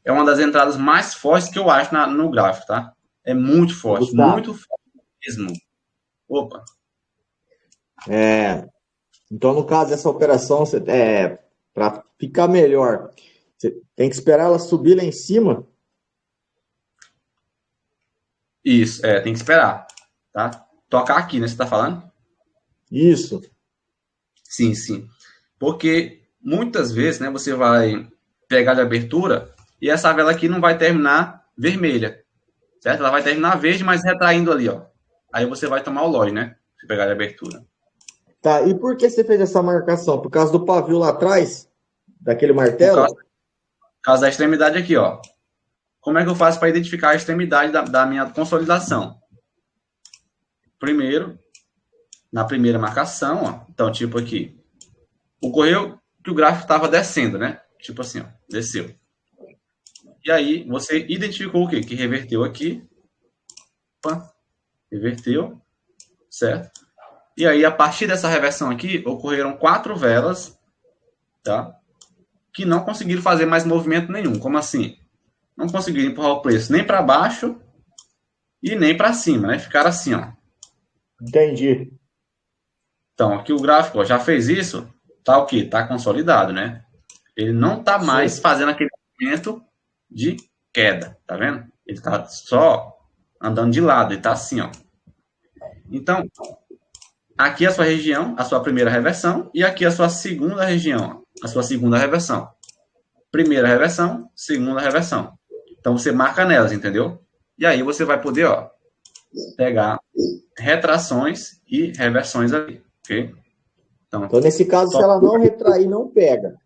Speaker 1: é uma das entradas mais fortes que eu acho no gráfico, tá? É muito forte,
Speaker 4: Gustavo.
Speaker 1: muito forte mesmo. Opa.
Speaker 4: Então, no caso dessa operação, para ficar melhor, você tem que esperar ela subir lá em cima.
Speaker 1: Isso, tem que esperar, tá? Tocar aqui, né? Você tá falando?
Speaker 4: Isso.
Speaker 1: Sim. Porque muitas vezes, né, você vai pegar de abertura e essa vela aqui não vai terminar vermelha, certo? Ela vai terminar verde, mas retraindo ali, ó. Aí você vai tomar o lote, né? Se pegar de abertura.
Speaker 4: Tá, e por que você fez essa marcação? Por causa do pavio lá atrás? Daquele martelo?
Speaker 1: Por causa da extremidade aqui, ó. Como é que eu faço para identificar a extremidade da minha consolidação? Primeiro, na primeira marcação, ó. Então, tipo aqui. Ocorreu que o gráfico estava descendo, né? Tipo assim, ó. Desceu. E aí, você identificou o quê? Que reverteu aqui. Opa. Reverteu. Certo? E aí, a partir dessa reversão aqui, ocorreram 4 velas, tá? Que não conseguiram fazer mais movimento nenhum. Como assim? Não conseguiram empurrar o preço nem para baixo e nem para cima, né? Ficaram assim, ó.
Speaker 4: Entendi.
Speaker 1: Então, aqui o gráfico, ó, já fez isso, tá o quê? Tá consolidado, né? Ele não tá mais fazendo aquele movimento de queda, tá vendo? Ele tá só andando de lado, ele tá assim, ó. Então, aqui é a sua região, a sua primeira reversão, e aqui é a sua segunda região, a sua segunda reversão. Primeira reversão, segunda reversão. Então, você marca nelas, entendeu? E aí você vai poder, ó, pegar retrações e reversões ali, ok? Então,
Speaker 4: nesse caso, se ela não retrair, não pega.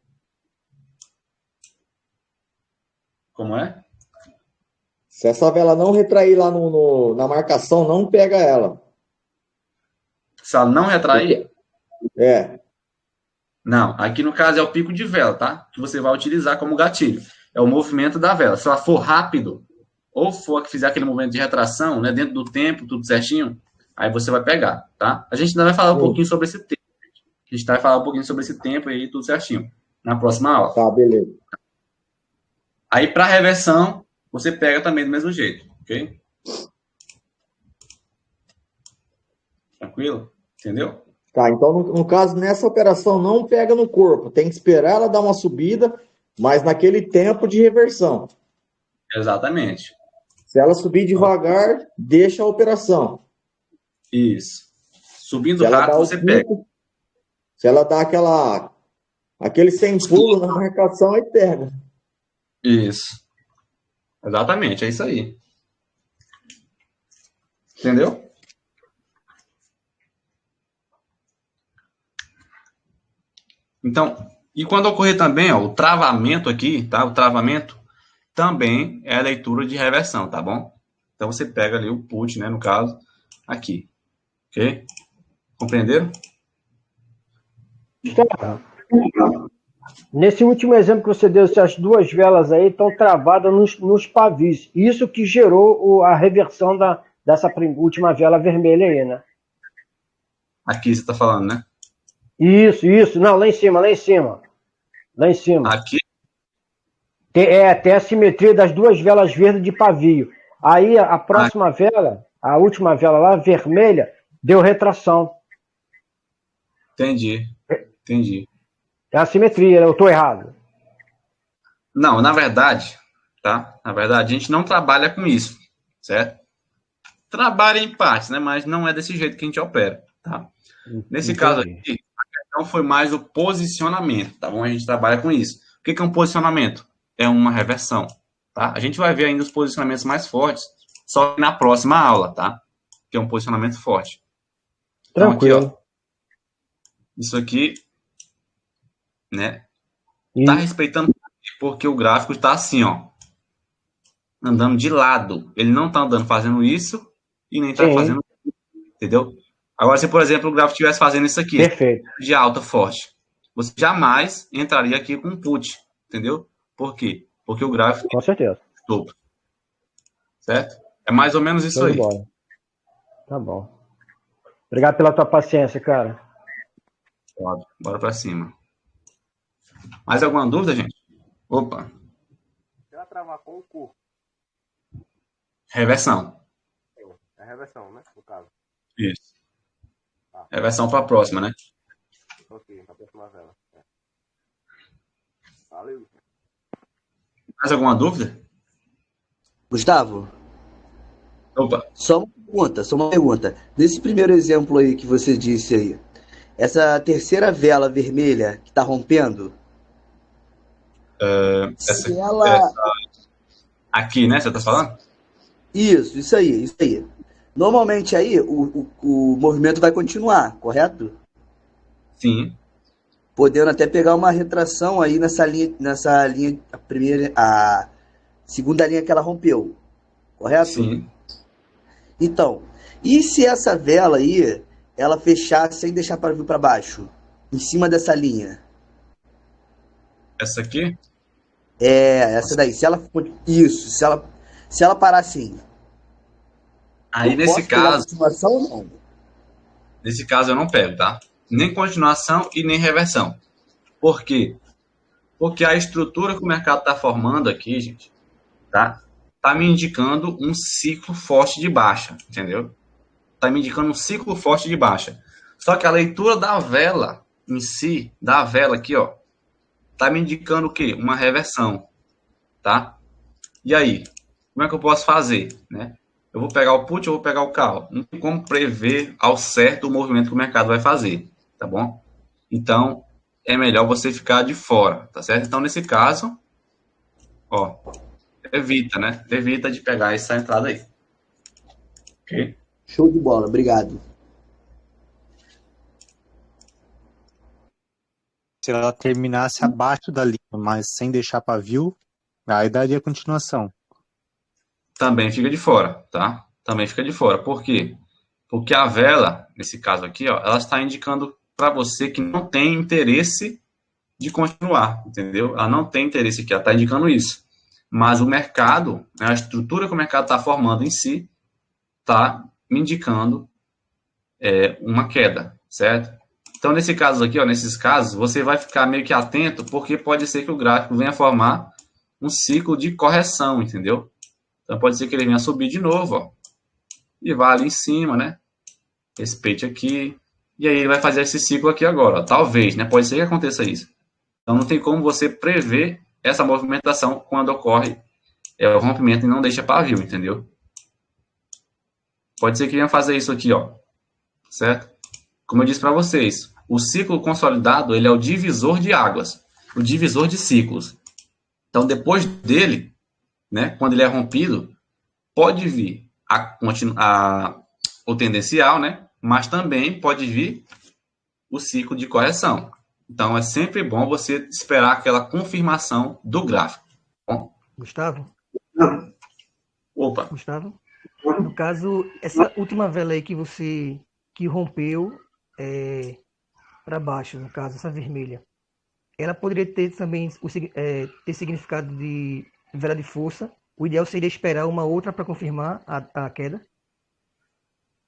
Speaker 1: Como é?
Speaker 4: Se essa vela não retrair lá na marcação, não pega ela.
Speaker 1: Se ela não retrair? Não, aqui no caso é o pico de vela, tá? Que você vai utilizar como gatilho. É o movimento da vela. Se ela for rápido, ou for que fizer aquele movimento de retração, né, dentro do tempo, tudo certinho, aí você vai pegar, tá? A gente ainda vai falar um pouquinho sobre esse tempo. A gente vai falar um pouquinho sobre esse tempo aí, tudo certinho, na próxima aula.
Speaker 4: Tá, beleza.
Speaker 1: Aí, para reversão, você pega também do mesmo jeito, ok? Tranquilo? Entendeu?
Speaker 4: Tá, então no caso, nessa operação não pega no corpo, tem que esperar ela dar uma subida, mas naquele tempo de reversão.
Speaker 1: Exatamente.
Speaker 4: Se ela subir devagar, deixa a operação.
Speaker 1: Isso. Subindo rápido, você pega.
Speaker 4: Se ela dá aquele sem pulo na marcação, aí pega.
Speaker 1: Isso. Exatamente, é isso aí. Entendeu? Então, e quando ocorrer também, ó, o travamento aqui, tá? O travamento também é a leitura de reversão, tá bom? Então você pega ali o put, né, no caso, aqui. Ok? Compreenderam?
Speaker 3: Nesse último exemplo que você deu, as duas velas aí estão travadas nos pavis. Isso que gerou a reversão dessa última vela vermelha aí, né?
Speaker 1: Aqui você está falando, né?
Speaker 3: Isso. Não, lá em cima. Lá em cima.
Speaker 1: Aqui?
Speaker 3: Tem a simetria das duas velas verdes de pavio. Aí a próxima vela, a última vela lá, vermelha, deu retração.
Speaker 1: Entendi.
Speaker 3: É a simetria, eu estou errado.
Speaker 1: Não, na verdade, tá? Na verdade, a gente não trabalha com isso, certo? Trabalha em partes, né? Mas não é desse jeito que a gente opera, tá? Nesse caso aqui, a questão foi mais o posicionamento, tá bom? A gente trabalha com isso. O que é um posicionamento? É uma reversão, tá? A gente vai ver ainda os posicionamentos mais fortes, só que na próxima aula, tá? Que é um posicionamento forte. Então,
Speaker 3: tranquilo.
Speaker 1: aqui, ó. Isso aqui, né? Tá respeitando porque o gráfico está assim, ó. Andando de lado. Ele não tá andando fazendo isso e nem tá fazendo isso, entendeu? Agora, se, por exemplo, o gráfico estivesse fazendo isso aqui,
Speaker 3: perfeito,
Speaker 1: de alta forte, você jamais entraria aqui com put, entendeu? Por quê? Porque o gráfico...
Speaker 3: Com certeza.
Speaker 1: Topo. Certo? É mais ou menos isso aí.
Speaker 3: Bola. Tá bom. Obrigado pela tua paciência, cara.
Speaker 1: Bora pra cima. Mais alguma dúvida, gente? Opa.
Speaker 11: Se ela travar com o corpo.
Speaker 1: Reversão.
Speaker 11: É reversão, né? No caso.
Speaker 1: Isso. Reversão para a próxima, né?
Speaker 11: Ok, para a próxima vela. Valeu.
Speaker 1: Mais alguma dúvida?
Speaker 7: Gustavo?
Speaker 1: Opa.
Speaker 7: Só uma pergunta. Nesse primeiro exemplo aí que você disse aí, essa terceira vela vermelha que está rompendo, se ela...
Speaker 1: Aqui, né? Você está falando?
Speaker 7: Isso aí. Normalmente aí o movimento vai continuar, correto?
Speaker 1: Sim.
Speaker 7: Podendo até pegar uma retração aí nessa linha, a segunda linha que ela rompeu, correto?
Speaker 1: Sim.
Speaker 7: Então, e se essa vela aí, ela fechar sem deixar para vir para baixo, em cima dessa linha?
Speaker 1: Essa aqui?
Speaker 7: Essa daí. Se ela parar assim.
Speaker 1: Aí nesse caso.
Speaker 7: Continuação ou não?
Speaker 1: Nesse caso eu não pego, tá? Nem continuação e nem reversão. Por quê? Porque a estrutura que o mercado está formando aqui, gente, tá me indicando um ciclo forte de baixa, entendeu? Tá me indicando um ciclo forte de baixa. Só que a leitura da vela em si, da vela aqui, ó, tá me indicando o quê? Uma reversão, tá? E aí, como é que eu posso fazer, né? Eu vou pegar o put, eu vou pegar o call. Não tem como prever ao certo o movimento que o mercado vai fazer, tá bom? Então, é melhor você ficar de fora, tá certo? Então, nesse caso, ó, evita, né? Evita de pegar essa entrada aí. Ok?
Speaker 7: Show de bola, obrigado.
Speaker 9: Se ela terminasse abaixo da linha, mas sem deixar pavio, aí daria continuação.
Speaker 1: Também fica de fora, tá? Também fica de fora. Por quê? Porque a vela, nesse caso aqui, ó, ela está indicando para você que não tem interesse de continuar, entendeu? Ela não tem interesse aqui, ela está indicando isso. Mas o mercado, né, a estrutura que o mercado está formando em si, está me indicando uma queda, certo? Então, nesse caso aqui, ó, nesses casos, você vai ficar meio que atento, porque pode ser que o gráfico venha formar um ciclo de correção, entendeu? Então, pode ser que ele venha subir de novo, ó, e vá ali em cima, né? Respeite aqui, e aí ele vai fazer esse ciclo aqui agora, ó. Talvez, né? Pode ser que aconteça isso. Então, não tem como você prever essa movimentação quando ocorre o rompimento e não deixa pavio, entendeu? Pode ser que venha fazer isso aqui, ó, certo? Como eu disse para vocês, o ciclo consolidado, ele é o divisor de águas, o divisor de ciclos. Então, depois dele, né, quando ele é rompido, pode vir o tendencial, né, mas também pode vir o ciclo de correção. Então, é sempre bom você esperar aquela confirmação do gráfico. Bom?
Speaker 14: Gustavo?
Speaker 1: Opa.
Speaker 14: Gustavo? No caso, essa última vela aí que rompeu para baixo, no caso, essa vermelha, ela poderia ter também ter significado de vela de força. O ideal seria esperar uma outra para confirmar a queda.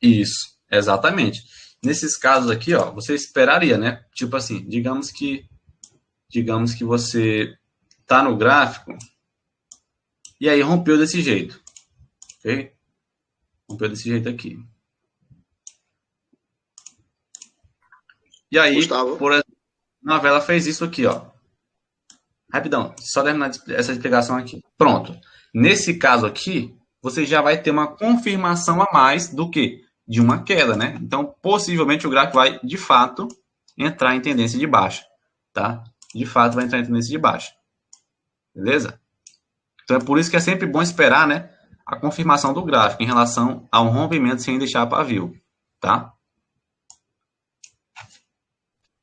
Speaker 1: Isso, exatamente. Nesses casos aqui, ó, você esperaria, né? Tipo assim, digamos que você tá no gráfico e aí rompeu desse jeito, ok? Rompeu desse jeito aqui. E aí, por exemplo, uma vela fez isso aqui, ó. Rapidão, só terminar essa explicação aqui. Pronto. Nesse caso aqui, você já vai ter uma confirmação a mais do que de uma queda, né? Então, possivelmente o gráfico vai, de fato, entrar em tendência de baixa, tá? De fato, vai entrar em tendência de baixa. Beleza? Então, é por isso que é sempre bom esperar, né, a confirmação do gráfico em relação a um rompimento sem deixar pavio, tá?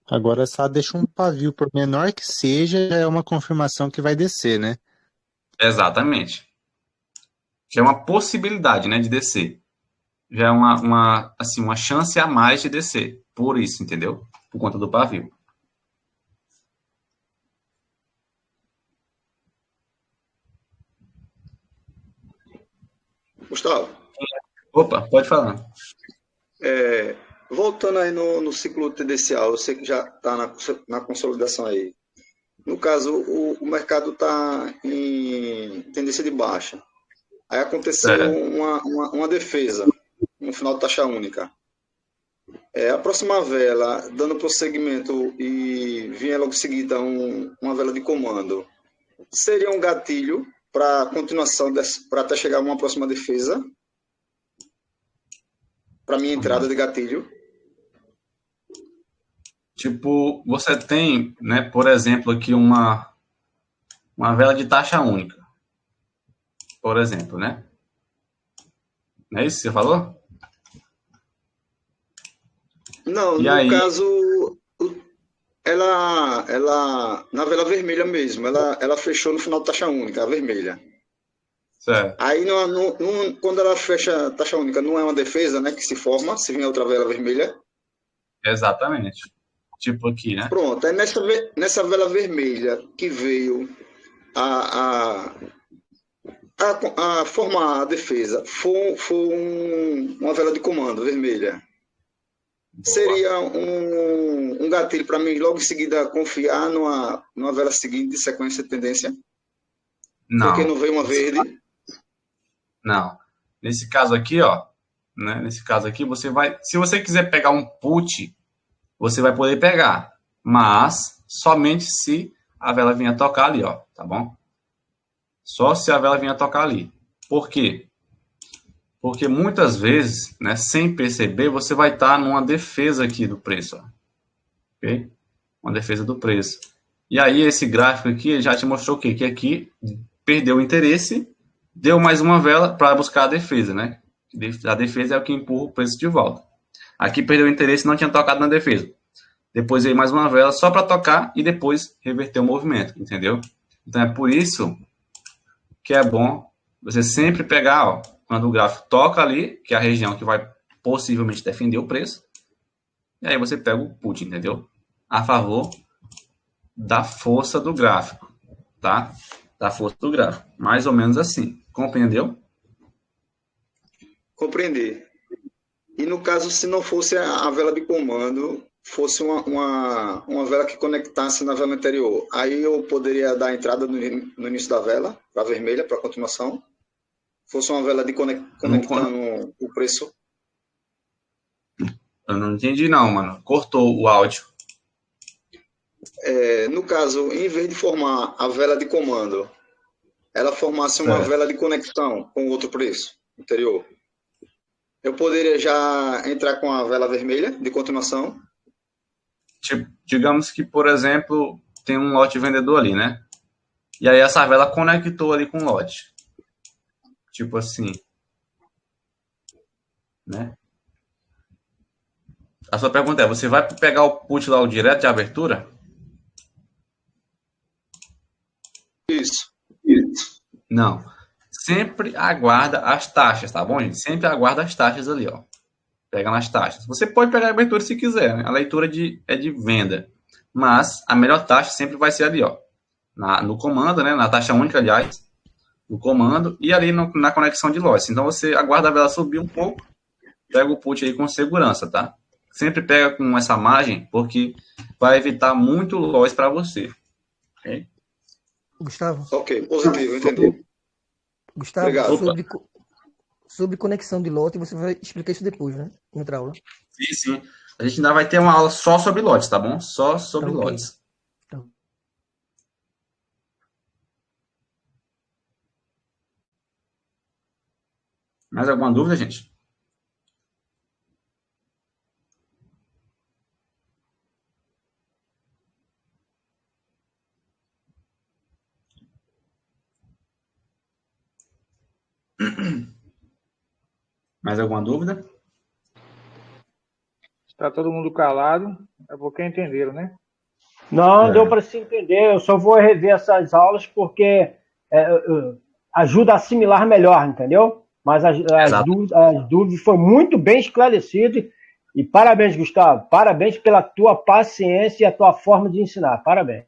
Speaker 9: Agora só deixa um pavio, por menor que seja, já é uma confirmação que vai descer, né?
Speaker 1: Exatamente. Já é uma possibilidade, né, de descer. Já é uma chance a mais de descer. Por isso, entendeu? Por conta do pavio.
Speaker 15: Gustavo.
Speaker 1: Opa, pode falar.
Speaker 15: Voltando aí no ciclo tendencial, eu sei que já está na consolidação aí. No caso, o mercado está em tendência de baixa. Aí aconteceu uma defesa no final da taxa única. A próxima vela, dando prosseguimento e vinha logo em seguida uma vela de comando, seria um gatilho para a continuação, para até chegar a uma próxima defesa? Para minha entrada de gatilho?
Speaker 1: Tipo, você tem, né, por exemplo, aqui uma vela de taxa única. Por exemplo, né? Não é isso que você falou?
Speaker 15: Não, no caso, ela na vela vermelha mesmo, ela fechou no final da taxa única, a vermelha.
Speaker 1: Certo.
Speaker 15: Aí, quando ela fecha a taxa única, não é uma defesa, né, que se forma, se vier outra vela vermelha?
Speaker 1: Exatamente. Tipo aqui, né?
Speaker 15: Pronto, é nessa vela vermelha que veio a formar a defesa, foi uma vela de comando vermelha. Boa. Seria um gatilho para mim logo em seguida confiar numa vela seguinte de sequência de tendência?
Speaker 1: Não.
Speaker 15: Porque não veio uma verde?
Speaker 1: Não. Nesse caso aqui, ó, né? Nesse caso aqui, você vai, se você quiser pegar um put, você vai poder pegar, mas somente se a vela vinha tocar ali, ó, tá bom? Só se a vela vinha tocar ali. Por quê? Porque muitas vezes, né, sem perceber, você vai estar numa defesa aqui do preço, ó. Ok? Uma defesa do preço. E aí esse gráfico aqui já te mostrou o quê? Que aqui perdeu o interesse, deu mais uma vela para buscar a defesa, né? A defesa é o que empurra o preço de volta. Aqui perdeu o interesse e não tinha tocado na defesa. Depois veio mais uma vela só para tocar e depois reverter o movimento, entendeu? Então é por isso que é bom você sempre pegar, ó, quando o gráfico toca ali, que é a região que vai possivelmente defender o preço, e aí você pega o put, entendeu? A favor da força do gráfico, tá? Da força do gráfico. Mais ou menos assim. Compreendeu?
Speaker 15: Compreendi. E no caso, se não fosse a vela de comando, fosse uma vela que conectasse na vela anterior, aí eu poderia dar entrada no início da vela, para a vermelha, para a continuação? Fosse uma vela de conectando o preço?
Speaker 1: Eu não entendi não, mano. Cortou o áudio.
Speaker 15: No caso, em vez de formar a vela de comando, ela formasse uma vela de conexão com outro preço anterior, eu poderia já entrar com a vela vermelha de continuação?
Speaker 1: Tipo, digamos que, por exemplo, tem um lote vendedor ali, né? E aí essa vela conectou ali com o lote. Tipo assim. Né? A sua pergunta é, você vai pegar o put lá, o direto de abertura?
Speaker 15: Isso.
Speaker 1: Não. sempre aguarda as taxas, tá bom, gente? Sempre aguarda as taxas ali, ó. Pega nas taxas. Você pode pegar a abertura se quiser, né? A leitura é de venda. Mas a melhor taxa sempre vai ser ali, ó. No comando, né? Na taxa única, aliás. No comando. E ali na conexão de loss. Então você aguarda a vela subir um pouco. Pega o put aí com segurança, tá? Sempre pega com essa margem, porque vai evitar muito loss para você. Ok?
Speaker 14: Gustavo.
Speaker 15: Ok, positivo, entendi.
Speaker 14: Gustavo,
Speaker 15: Obrigado.
Speaker 14: sobre conexão de lote, você vai explicar isso depois, né? Em outra aula.
Speaker 1: Sim. A gente ainda vai ter uma aula só sobre lotes, tá bom? Só sobre
Speaker 14: Tá, ok.
Speaker 1: lotes. Mais alguma dúvida, gente? Mais alguma dúvida?
Speaker 16: Está todo mundo calado, é porque entenderam, né?
Speaker 3: Não, deu para se entender. Eu só vou rever essas aulas porque ajuda a assimilar melhor, entendeu? Mas as dúvidas foram muito bem esclarecidas. E parabéns, Gustavo. Parabéns pela tua paciência e a tua forma de ensinar. Parabéns.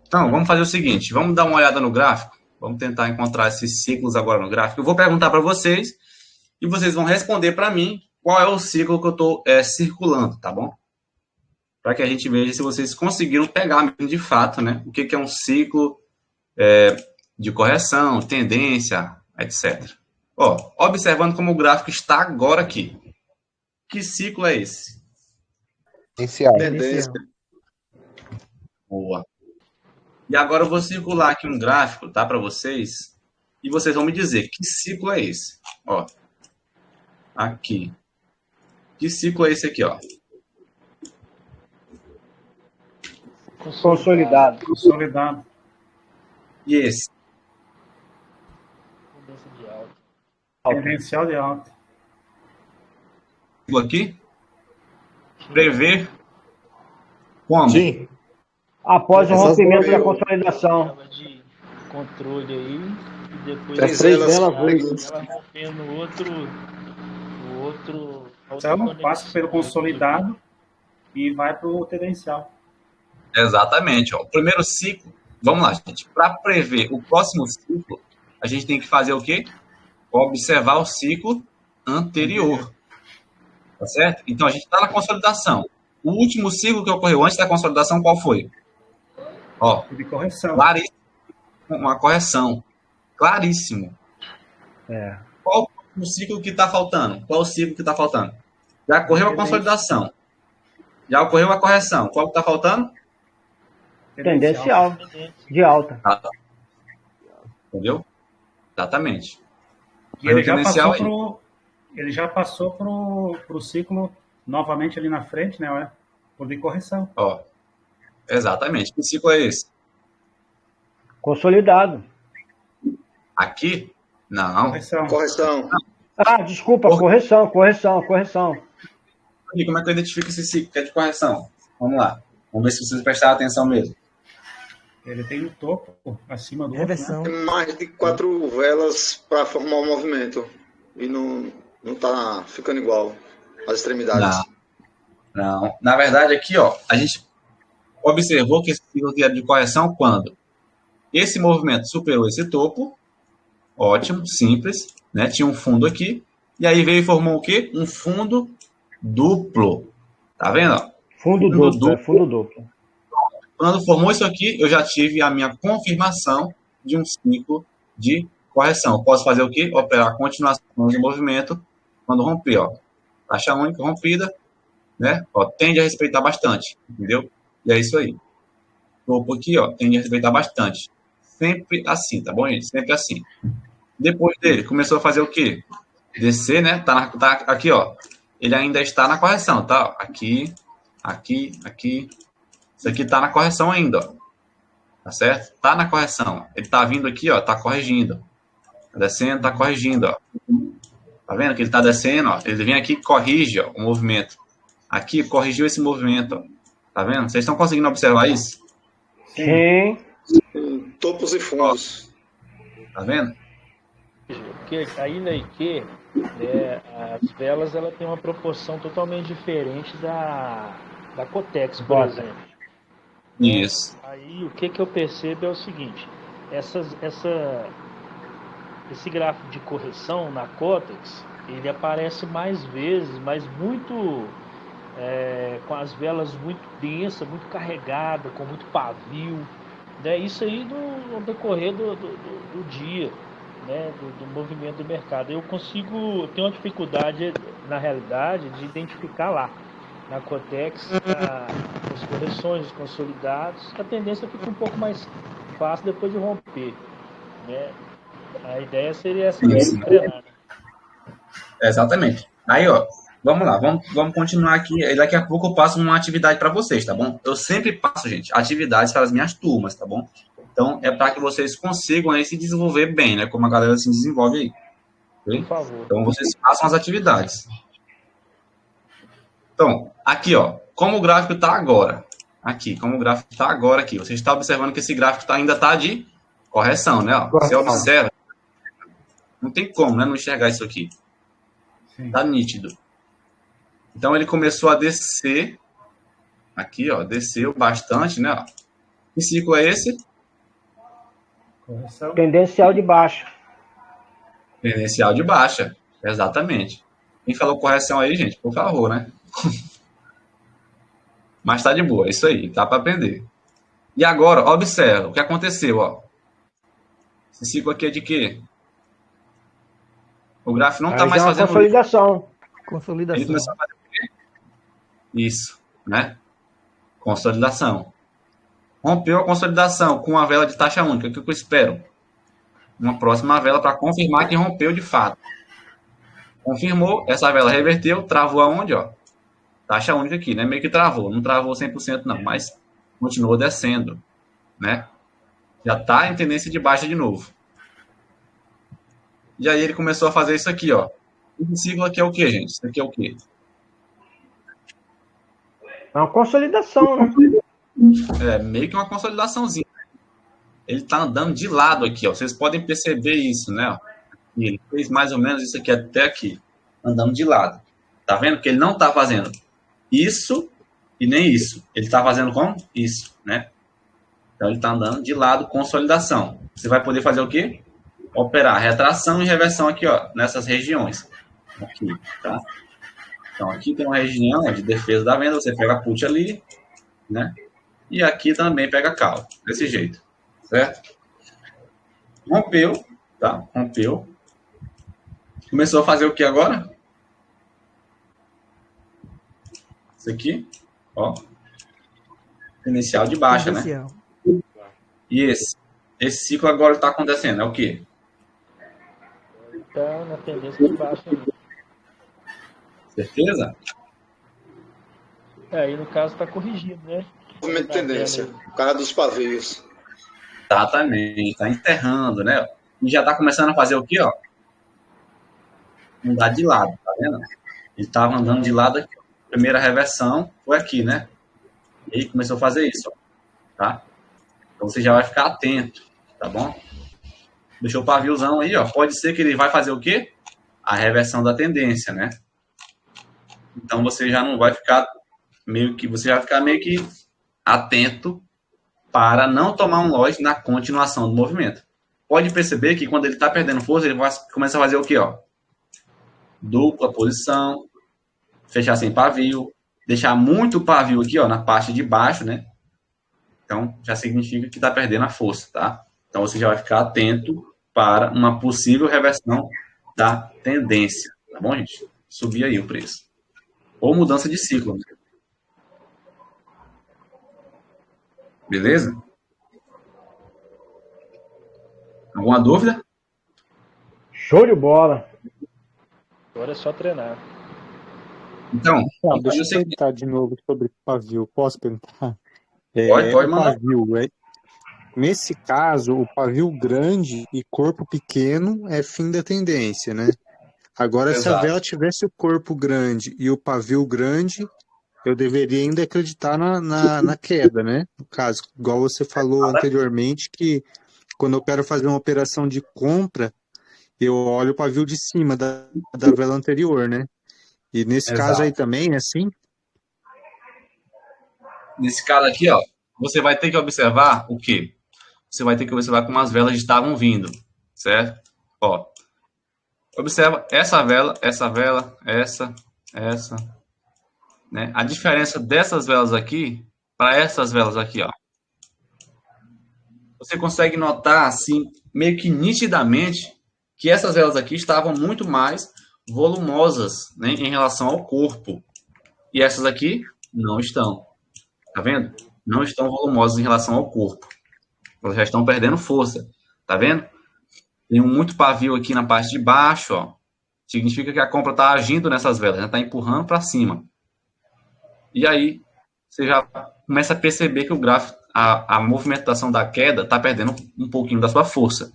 Speaker 1: Então, vamos fazer o seguinte. Vamos dar uma olhada no gráfico. Vamos tentar encontrar esses ciclos agora no gráfico. Eu vou perguntar para vocês e vocês vão responder para mim qual é o ciclo que eu estou circulando, tá bom? Para que a gente veja se vocês conseguiram pegar mesmo de fato, né? O que é um ciclo de correção, tendência, etc. Ó, observando como o gráfico está agora aqui. Que ciclo é esse?
Speaker 15: Tendência.
Speaker 1: Boa. E agora eu vou circular aqui um gráfico, tá, para vocês, e vocês vão me dizer que ciclo é esse. Ó, aqui. Que ciclo é esse aqui, ó?
Speaker 3: Consolidado.
Speaker 1: E esse?
Speaker 17: Tendencial de alta.
Speaker 1: Ciclo aqui? Prever como?
Speaker 4: Sim.
Speaker 3: Após o rompimento da consolidação.
Speaker 2: De controle aí, e depois
Speaker 4: ela
Speaker 2: rompendo o outro.
Speaker 17: Então, passa pelo consolidado e vai para o tendencial.
Speaker 1: Exatamente, ó. O primeiro ciclo, vamos lá, gente. Para prever o próximo ciclo, a gente tem que fazer o quê? Observar o ciclo anterior. Tá certo? Então, a gente está na consolidação. O último ciclo que ocorreu antes da consolidação, qual foi? Ó,
Speaker 17: De correção.
Speaker 1: claríssimo, uma correção. Claríssimo. Qual o ciclo que está faltando? Qual o ciclo que está faltando? Já ocorreu a consolidação. Já ocorreu a correção. Qual que está faltando?
Speaker 3: Tendencial. De alta.
Speaker 1: Entendeu? Exatamente.
Speaker 17: E ele
Speaker 1: já
Speaker 17: passou para o ciclo novamente ali na frente, né? Por de correção.
Speaker 1: Ó, exatamente. Que ciclo é esse?
Speaker 3: Consolidado.
Speaker 1: Aqui? Não.
Speaker 15: Correção.
Speaker 3: Ah, desculpa, correção.
Speaker 1: Como é que eu identifico esse ciclo que é de correção? Vamos lá. Vamos ver se vocês prestaram atenção mesmo.
Speaker 17: Ele tem no topo, acima do
Speaker 14: Reversão.
Speaker 17: outro, né?
Speaker 15: Tem mais de 4 velas para formar o movimento. E não tá ficando igual as extremidades.
Speaker 1: Não. Na verdade, aqui, ó, a gente observou que esse ciclo era de correção quando esse movimento superou esse topo. Ótimo, simples, né? Tinha um fundo aqui. E aí veio e formou o quê? Um fundo duplo. Tá vendo? Ó?
Speaker 3: Fundo duplo.
Speaker 1: Quando formou isso aqui, eu já tive a minha confirmação de um ciclo de correção. Posso fazer o quê? Operar a continuação do movimento quando romper, ó. Taxa única rompida, né? Ó, tende a respeitar bastante, entendeu? E é isso aí. Topo aqui, ó, tende a respeitar bastante. Sempre assim, tá bom, gente? Sempre assim. Depois dele, começou a fazer o quê? Descer, né? Tá aqui, ó. Ele ainda está na correção, tá? Aqui. Isso aqui tá na correção ainda, ó. Tá certo? Tá na correção. Ele tá vindo aqui, ó, tá corrigindo. Tá descendo, tá corrigindo, ó. Tá vendo que ele tá descendo, ó? Ele vem aqui e corrige, ó, o movimento. Aqui, corrigiu esse movimento, ó. Tá vendo? Vocês estão conseguindo observar isso?
Speaker 3: Sim.
Speaker 15: Topos e fundos.
Speaker 1: Tá vendo?
Speaker 2: Porque ainda aí que as velas ela tem uma proporção totalmente diferente da Cotex, por exemplo.
Speaker 1: Isso.
Speaker 2: Aí o que eu percebo é o seguinte: esse gráfico de correção na Cotex, ele aparece mais vezes, mas muito com as velas muito densas, muito carregadas, com muito pavio, né? Isso aí no decorrer do dia, né? Do movimento do mercado. Eu tenho uma dificuldade, na realidade, de identificar lá na Cotex as correções, os consolidados. A tendência fica um pouco mais fácil depois de romper, né? A ideia seria essa mesmo, treinar.
Speaker 18: Exatamente. Aí, ó, vamos lá, vamos continuar aqui. Aí daqui a pouco eu passo uma atividade para vocês, tá bom? Eu sempre passo, gente, atividades para as minhas turmas, tá bom? Então, é para que vocês consigam aí se desenvolver bem, né? Como a galera se desenvolve aí. Okay?
Speaker 2: Por favor.
Speaker 18: Então, vocês façam as atividades. Então, aqui, ó, como o gráfico está agora. Aqui, como o gráfico está agora aqui. Você está observando que esse gráfico ainda está de correção, né? Ó. Você observa. Não tem como, né? Não enxergar isso aqui. Tá nítido. Então, ele começou a descer. Aqui, ó. Desceu bastante, né? Ó. Que ciclo é esse?
Speaker 17: Correção.
Speaker 3: Tendencial de baixa.
Speaker 18: Tendencial de baixa. Exatamente. Quem falou correção aí, gente? Por favor, né? Mas tá de boa. Isso aí. Dá para aprender. E agora, observa. O que aconteceu, ó. Esse ciclo aqui é de quê? O gráfico não está mais fazendo...
Speaker 3: consolidação.
Speaker 18: Ele começou a fazer o quê? Isso, né? Consolidação. Rompeu a consolidação com uma vela de taxa única. O que eu espero? Uma próxima vela para confirmar que rompeu de fato. Confirmou, essa vela reverteu, travou aonde, ó? Taxa única aqui, né? Meio que travou. Não travou 100% não, mas continuou descendo, né? Já está em tendência de baixa de novo. E aí ele começou a fazer isso aqui, ó. Esse ciclo aqui é o quê, gente? Isso aqui é o quê?
Speaker 3: É uma consolidação, né?
Speaker 18: É, meio que uma consolidaçãozinha. Ele tá andando de lado aqui, ó. Vocês podem perceber isso, né? E ele fez mais ou menos isso aqui até aqui. Andando de lado. Tá vendo que ele não tá fazendo isso e nem isso. Ele tá fazendo como? Isso, né? Então ele tá andando de lado, consolidação. Você vai poder fazer o quê? Operar retração e reversão aqui, ó, nessas regiões. Aqui, tá? Então, aqui tem uma região de defesa da venda, você pega put ali, né? E aqui também pega call, desse jeito, certo? Rompeu, tá? Rompeu. Começou a fazer o que agora? Isso aqui, ó. Inicial de baixa, né? E esse ciclo agora está acontecendo, é o quê?
Speaker 2: Está na tendência de baixa.
Speaker 18: Certeza?
Speaker 2: Aí no caso está corrigindo, né?
Speaker 15: Movimento de tendência, o cara dos pavios.
Speaker 18: Exatamente, está enterrando, né? E já está começando a fazer o quê, ó? Andar de lado, tá vendo? Ele estava andando de lado aqui. A primeira reversão foi aqui, né? E aí começou a fazer isso, ó, tá? Então você já vai ficar atento, tá bom? Deixou o paviozão aí, ó. Pode ser que ele vai fazer o quê? A reversão da tendência, né? Então você já não vai ficar você vai ficar meio que atento para não tomar um lote na continuação do movimento. Pode perceber que quando ele está perdendo força, ele vai começar a fazer o quê, ó? Dupla posição, fechar sem pavio, deixar muito pavio aqui, ó, na parte de baixo, né? Então, já significa que está perdendo a força, tá? Então, você já vai ficar atento para uma possível reversão da tendência, tá bom, gente? Subir aí o preço. Ou mudança de ciclo. Beleza? Alguma dúvida?
Speaker 3: Show de bola.
Speaker 2: Agora é só treinar.
Speaker 18: Então,
Speaker 9: deixa eu perguntar de novo sobre pavio. Posso perguntar?
Speaker 18: Pode mandar.
Speaker 9: Pavio, nesse caso, o pavio grande e corpo pequeno é fim da tendência, né? Agora, se a vela tivesse o corpo grande e o pavio grande, eu deveria ainda acreditar na queda, né? No caso, igual você falou anteriormente, que quando eu quero fazer uma operação de compra, eu olho o pavio de cima da vela anterior, né? E nesse caso aí
Speaker 1: Exato.
Speaker 9: também é assim?
Speaker 1: Nesse caso aqui, ó, você vai ter que observar o quê? Você vai ter que observar como as velas estavam vindo, certo? Ó, observa essa vela, essa, né? A diferença dessas velas aqui para essas velas aqui, ó. Você consegue notar, assim, meio que nitidamente, que essas velas aqui estavam muito mais volumosas, né, em relação ao corpo. E essas aqui não estão. Tá vendo? Não estão volumosas em relação ao corpo. Elas já estão perdendo força. Tá vendo? Tem muito pavio aqui na parte de baixo, ó. Significa que a compra está agindo nessas velas, né? Está empurrando para cima. E aí, você já começa a perceber que o gráfico, a movimentação da queda está perdendo um pouquinho da sua força.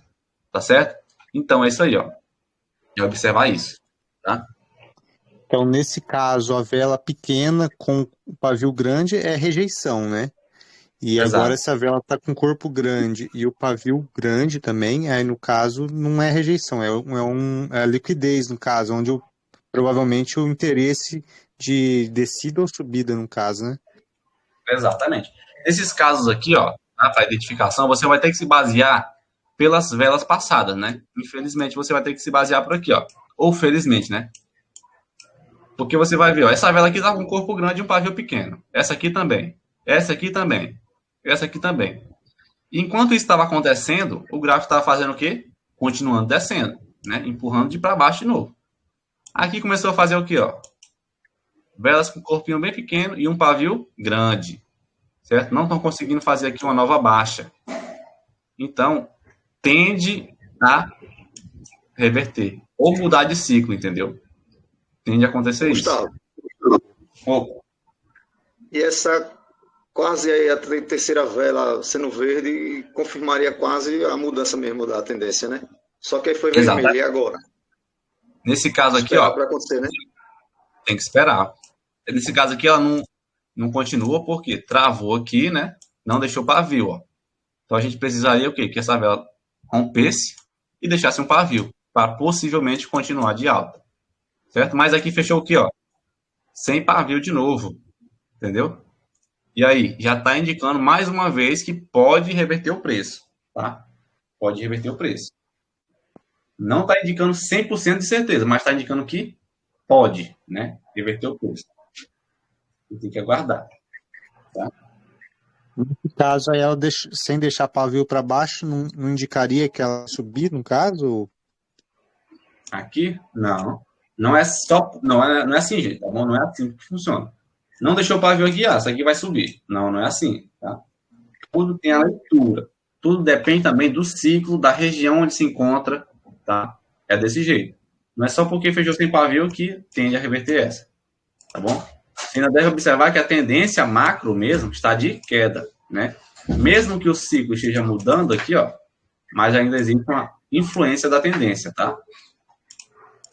Speaker 1: Tá certo? Então, é isso aí, ó. É observar isso, tá?
Speaker 9: Então, nesse caso, a vela pequena com o pavio grande é rejeição, né? E
Speaker 1: Exato.
Speaker 9: agora essa vela está com corpo grande e o pavio grande também, aí no caso não é rejeição, é a liquidez, no caso, onde provavelmente o interesse de descida ou subida, no caso, né?
Speaker 1: Exatamente. Nesses casos aqui, ó, para identificação, você vai ter que se basear pelas velas passadas, né? Infelizmente, você vai ter que se basear por aqui, ó. Ou felizmente, né? Porque você vai ver, ó, essa vela aqui tá com um corpo grande e um pavio pequeno. Essa aqui também. Essa aqui também. Essa aqui também. Enquanto isso estava acontecendo, o gráfico estava fazendo o quê? Continuando descendo, né? Empurrando de para baixo de novo. Aqui começou a fazer o quê, ó? Velas com corpinho bem pequeno e um pavio grande, certo? Não estão conseguindo fazer aqui uma nova baixa. Então, tende a reverter ou mudar de ciclo, entendeu? Tende a acontecer
Speaker 15: Gustavo,
Speaker 1: isso.
Speaker 15: E essa quase aí a terceira vela sendo verde confirmaria quase a mudança mesmo da tendência, né? Só que aí foi vermelho, e agora?
Speaker 1: Nesse caso aqui, ó,
Speaker 15: para acontecer, né?
Speaker 1: Tem que esperar. Nesse caso aqui, ela não continua porque travou aqui, né? Não deixou pavio, ó. Então a gente precisaria o quê? Que essa vela rompesse e deixasse um pavio para possivelmente continuar de alta, certo? Mas aqui fechou o quê, ó? Sem pavio de novo, entendeu? E aí, já está indicando mais uma vez que pode reverter o preço, tá? Pode reverter o preço. Não está indicando 100% de certeza, mas está indicando que pode, né? Reverter o preço. E tem que aguardar, tá?
Speaker 9: Nesse caso, aí ela sem deixar pavio para baixo, não indicaria que ela subir, no caso?
Speaker 1: Aqui, não. Não é só. Não é assim, gente, tá bom? Não é assim que funciona. Não deixou o pavio aqui, essa aqui vai subir. Não é assim, tá? Tudo tem a leitura. Tudo depende também do ciclo, da região onde se encontra, tá? É desse jeito. Não é só porque fechou sem pavio que tende a reverter essa, tá bom? Você ainda deve observar que a tendência macro mesmo está de queda, né? Mesmo que o ciclo esteja mudando aqui, ó, mas ainda existe uma influência da tendência, tá?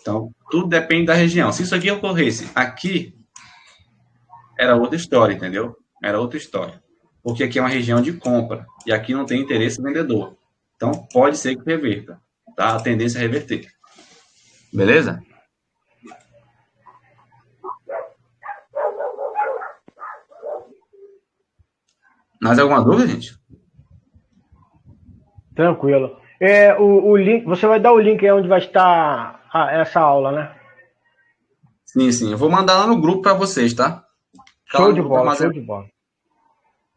Speaker 1: Então, tudo depende da região. Se isso aqui ocorresse aqui, era outra história, entendeu? Era outra história. Porque aqui é uma região de compra e aqui não tem interesse vendedor. Então, pode ser que reverta, tá? A tendência é reverter. Beleza? Mais alguma dúvida, gente?
Speaker 3: Tranquilo. O link, você vai dar o link aí onde vai estar essa aula, né?
Speaker 1: Sim. Eu vou mandar lá no grupo para vocês, tá?
Speaker 3: Show de bola, show de bola.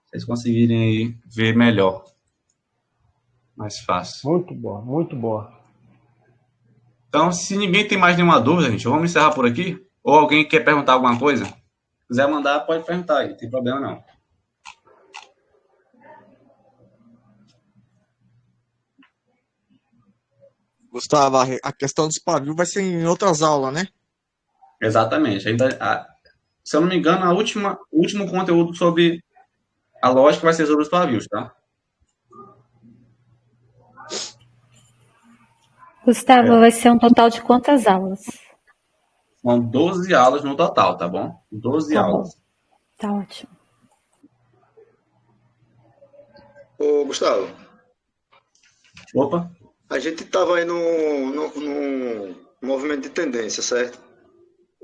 Speaker 1: Vocês conseguirem aí ver melhor. Mais fácil.
Speaker 3: Muito boa, muito boa.
Speaker 1: Então, se ninguém tem mais nenhuma dúvida, gente, vamos encerrar por aqui? Ou alguém quer perguntar alguma coisa? Se quiser mandar, pode perguntar aí, não tem problema não.
Speaker 19: Gustavo, a questão dos pavios vai ser em outras aulas, né?
Speaker 1: Exatamente. Se eu não me engano, o último conteúdo sobre a lógica vai ser sobre os pavios, tá?
Speaker 10: Gustavo, vai ser um total de quantas aulas?
Speaker 1: São 12 aulas no total, tá bom? 12 aulas.
Speaker 10: Tá ótimo.
Speaker 15: Ô, Gustavo.
Speaker 1: Opa.
Speaker 15: A gente estava aí no movimento de tendência, certo?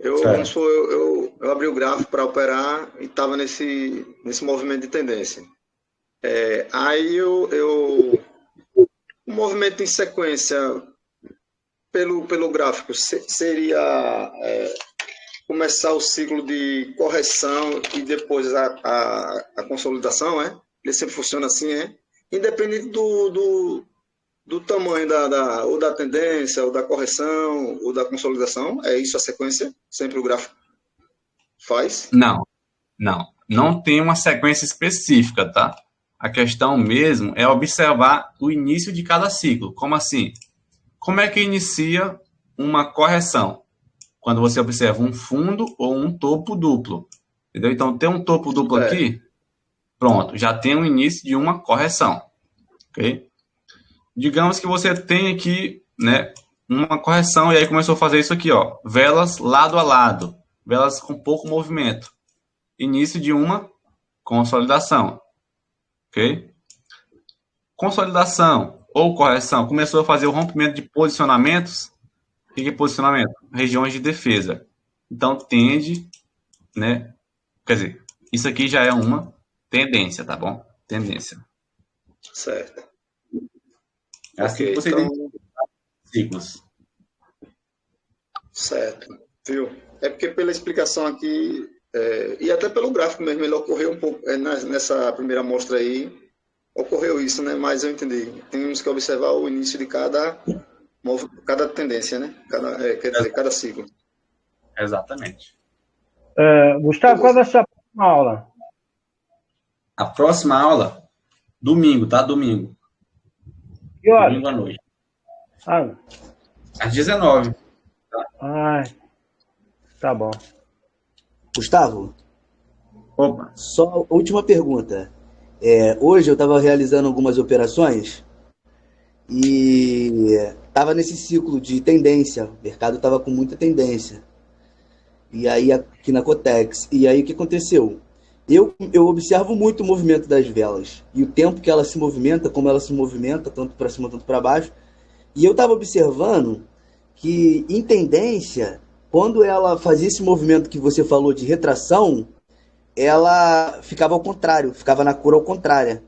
Speaker 15: Vamos supor, eu abri o gráfico para operar e estava nesse movimento de tendência. Aí o movimento em sequência pelo gráfico seria começar o ciclo de correção e depois a consolidação, Ele sempre funciona assim, Independente do tamanho ou da tendência, ou da correção, ou da consolidação, é isso a sequência? Sempre o gráfico faz?
Speaker 1: Não tem uma sequência específica, tá? A questão mesmo é observar o início de cada ciclo. Como assim? Como é que inicia uma correção? Quando você observa um fundo ou um topo duplo. Entendeu? Então, tem um topo duplo aqui, pronto, já tem o início de uma correção. Ok? Digamos que você tem aqui, uma correção e aí começou a fazer isso aqui, velas lado a lado, velas com pouco movimento. Início de uma consolidação. Ok? Consolidação ou correção, começou a fazer o rompimento de posicionamentos. O que é posicionamento? Regiões de defesa. Então, tende, quer dizer, isso aqui já é uma tendência, tá bom? Tendência.
Speaker 15: Certo.
Speaker 1: É assim que você identifica ciclos.
Speaker 15: Certo. Viu? É porque pela explicação aqui, e até pelo gráfico mesmo, ele ocorreu um pouco, nessa primeira amostra aí, ocorreu isso, Mas eu entendi. Temos que observar o início de cada tendência, cada ciclo.
Speaker 1: Exatamente.
Speaker 3: Gustavo, qual vai ser a próxima aula?
Speaker 1: A próxima aula, domingo, tá? Domingo.
Speaker 3: Que hora?
Speaker 1: Domingo à noite.
Speaker 3: Às
Speaker 1: 19.
Speaker 3: Tá bom.
Speaker 7: Gustavo?
Speaker 1: Opa.
Speaker 7: Só última pergunta. Hoje eu estava realizando algumas operações e estava nesse ciclo de tendência. O mercado estava com muita tendência. E aí aqui na Cotex. E aí o que aconteceu? Eu observo muito o movimento das velas e o tempo que ela se movimenta, como ela se movimenta, tanto para cima quanto para baixo. E eu estava observando que em tendência, quando ela fazia esse movimento que você falou de retração, ela ficava ao contrário, ficava na cor ao contrária,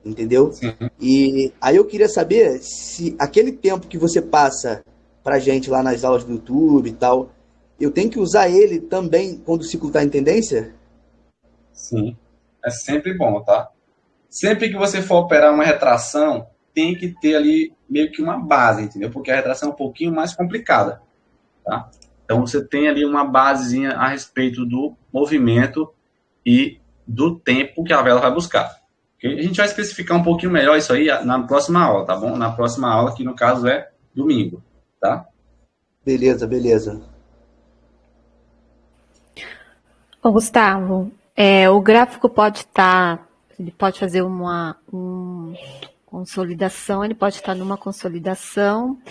Speaker 7: entendeu?
Speaker 1: Sim.
Speaker 7: E aí eu queria saber se aquele tempo que você passa pra gente lá nas aulas do YouTube e tal, eu tenho que usar ele também quando o ciclo está em tendência?
Speaker 1: Sim, é sempre bom, tá? Sempre que você for operar uma retração, tem que ter ali meio que uma base, entendeu? Porque a retração é um pouquinho mais complicada, tá? Então você tem ali uma basezinha a respeito do movimento e do tempo que a vela vai buscar. Okay? A gente vai especificar um pouquinho melhor isso aí na próxima aula, tá bom? Na próxima aula, que no caso é domingo, tá?
Speaker 7: Beleza.
Speaker 10: Ô, Gustavo, o gráfico pode estar, ele pode fazer uma consolidação, ele pode estar numa consolidação,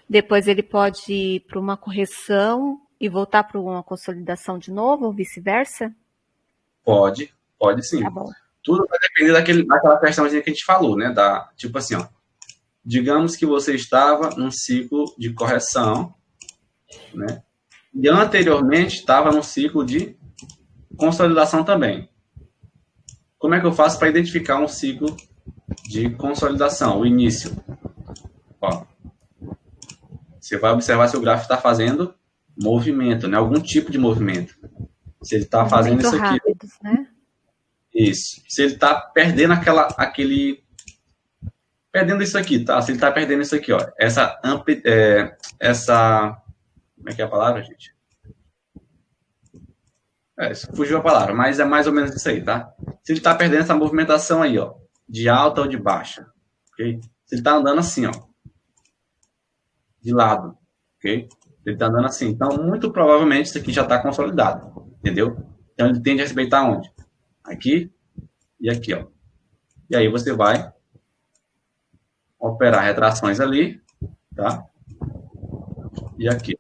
Speaker 10: depois ele pode ir para uma correção e voltar para uma consolidação de novo, ou vice-versa?
Speaker 1: Pode sim.
Speaker 10: Tá bom.
Speaker 1: Tudo vai depender daquela questãozinha que a gente falou, tipo assim, digamos que você estava num ciclo de correção, e anteriormente estava num ciclo de consolidação também. Como é que eu faço para identificar um ciclo de consolidação, o início? Você vai observar se o gráfico está fazendo movimento, algum tipo de movimento. Se ele está fazendo isso aqui.
Speaker 10: Rápidos, né?
Speaker 1: Isso. Se ele está perdendo perdendo isso aqui, tá? Se ele está perdendo isso aqui, essa como é que é a palavra, gente? Fugiu a palavra, mas é mais ou menos isso aí, tá? Se ele está perdendo essa movimentação aí, de alta ou de baixa, ok? Se ele está andando assim, de lado, ok? Ele está andando assim. Então, muito provavelmente, isso aqui já está consolidado, entendeu? Então, ele tende a respeitar onde? Aqui e aqui, E aí, você vai operar retrações ali, tá? E aqui.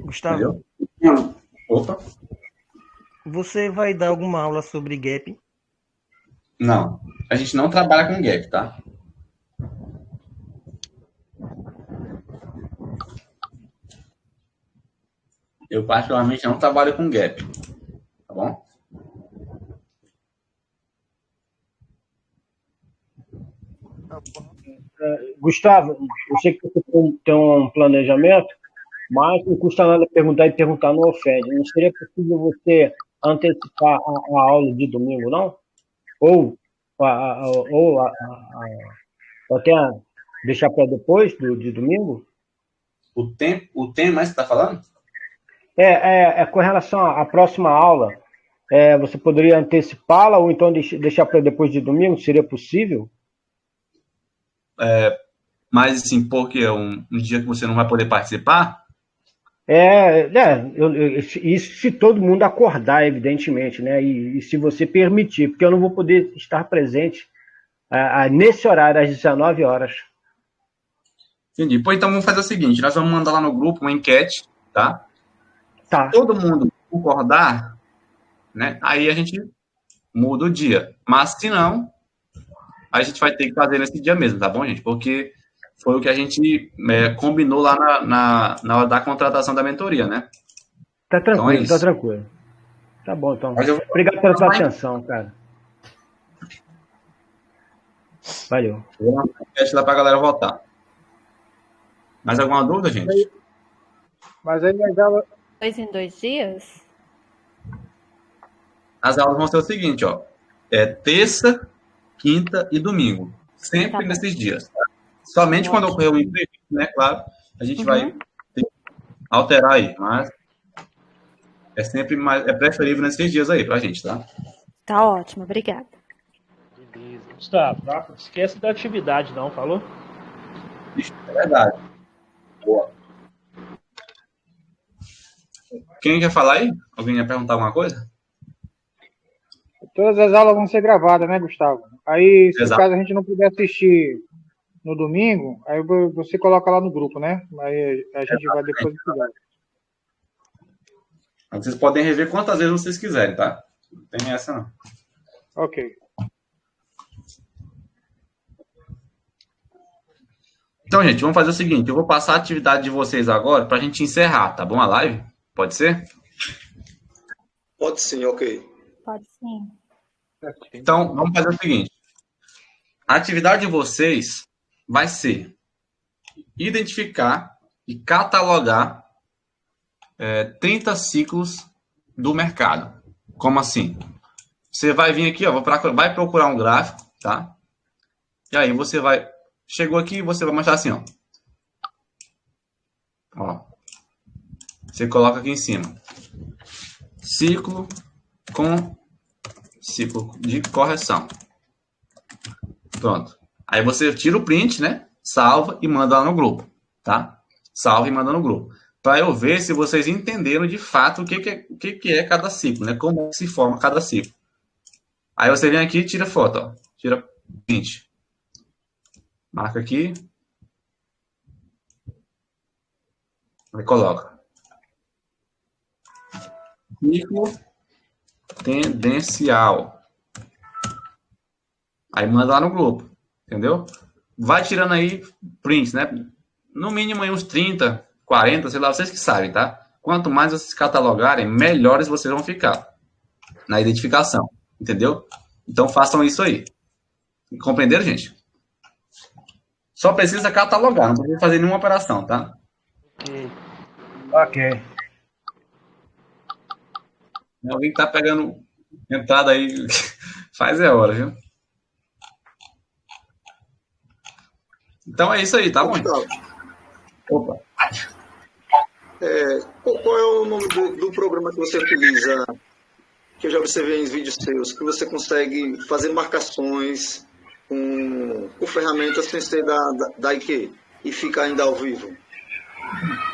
Speaker 14: Gustavo,
Speaker 1: Opa.
Speaker 14: Você vai dar alguma aula sobre gap?
Speaker 1: Não. A gente não trabalha com gap, tá? Eu, particularmente, não trabalho com gap. Tá bom?
Speaker 3: Gustavo, eu sei que você tem um planejamento, mas não custa nada perguntar e perguntar não ofende. Não seria possível você antecipar a aula de domingo, não? Ou até deixar para depois de domingo?
Speaker 1: O tema que você está falando?
Speaker 3: É com relação à próxima aula. Você poderia antecipá-la ou então deixar para depois de domingo? Seria possível?
Speaker 1: Mas, assim, porque um dia que você não vai poder participar?
Speaker 3: Isso se todo mundo acordar, evidentemente, né? E se você permitir, porque eu não vou poder estar presente nesse horário, às 19 horas.
Speaker 1: Entendi. Pois então vamos fazer o seguinte, nós vamos mandar lá no grupo uma enquete, tá?
Speaker 3: Tá.
Speaker 1: Se todo mundo concordar, né? Aí a gente muda o dia. Mas se não, a gente vai ter que fazer nesse dia mesmo, tá bom, gente? Porque foi o que a gente combinou lá na hora da contratação da mentoria, né?
Speaker 3: Tá tranquilo,
Speaker 1: então
Speaker 3: tá tranquilo. Tá bom, então.
Speaker 1: Mas
Speaker 3: obrigado pela sua atenção, cara. Valeu.
Speaker 1: Vou dar uma enquete lá pra galera votar. Mais alguma dúvida, gente?
Speaker 16: Mas aí as aulas...
Speaker 10: 2 em 2 dias?
Speaker 1: As aulas vão ser o seguinte, ó. Terça, quinta e domingo. Sempre nesses dias. Tá? Somente quando ocorrer o imprevisto, né? Claro, a gente vai ter que alterar aí, mas é sempre preferível nesses dias aí pra gente, tá?
Speaker 10: Tá ótimo, obrigada.
Speaker 2: Beleza. Gustavo, não esquece da atividade, não, falou?
Speaker 1: Isso, é verdade. Boa. Quem quer falar aí? Alguém ia perguntar alguma coisa?
Speaker 16: Todas as aulas vão ser gravadas, né, Gustavo? Aí, se
Speaker 1: Exato.
Speaker 16: caso a gente não puder assistir no domingo, aí você coloca lá no grupo, né? Aí a gente vai depois estudar.
Speaker 1: Vocês podem rever quantas vezes vocês quiserem, tá? Não tem essa, não.
Speaker 16: Ok.
Speaker 1: Então, gente, vamos fazer o seguinte. Eu vou passar a atividade de vocês agora pra gente encerrar, tá bom? A live? Pode ser?
Speaker 15: Pode sim, ok.
Speaker 10: Pode sim.
Speaker 1: Então, vamos fazer o seguinte. A atividade de vocês vai ser identificar e catalogar 30 ciclos do mercado. Como assim? Você vai vir aqui, ó, vai procurar um gráfico, tá? E aí você vai... Chegou aqui, você vai mostrar assim, ó. Você coloca aqui em cima. Ciclo de correção. Pronto. Aí você tira o print, né? Salva e manda lá no grupo, tá? Salva e manda no grupo. Para eu ver se vocês entenderam de fato o que é cada ciclo, né? Como se forma cada ciclo. Aí você vem aqui e tira foto, ó. Tira print. Marca aqui. Aí coloca. Ciclo tendencial. Aí manda lá no grupo. Entendeu? Vai tirando aí prints, né? No mínimo aí uns 30, 40, sei lá, vocês que sabem, tá? Quanto mais vocês catalogarem, melhores vocês vão ficar na identificação. Entendeu? Então façam isso aí. Compreenderam, gente? Só precisa catalogar, não precisa fazer nenhuma operação, tá?
Speaker 3: Ok.
Speaker 1: Alguém que tá pegando entrada aí, faz hora, viu? Então é isso aí, tá bom? Opa.
Speaker 15: Qual é o nome do programa que você utiliza, que eu já observei em vídeos seus, que você consegue fazer marcações com ferramentas sem ser da IQ e ficar ainda ao vivo?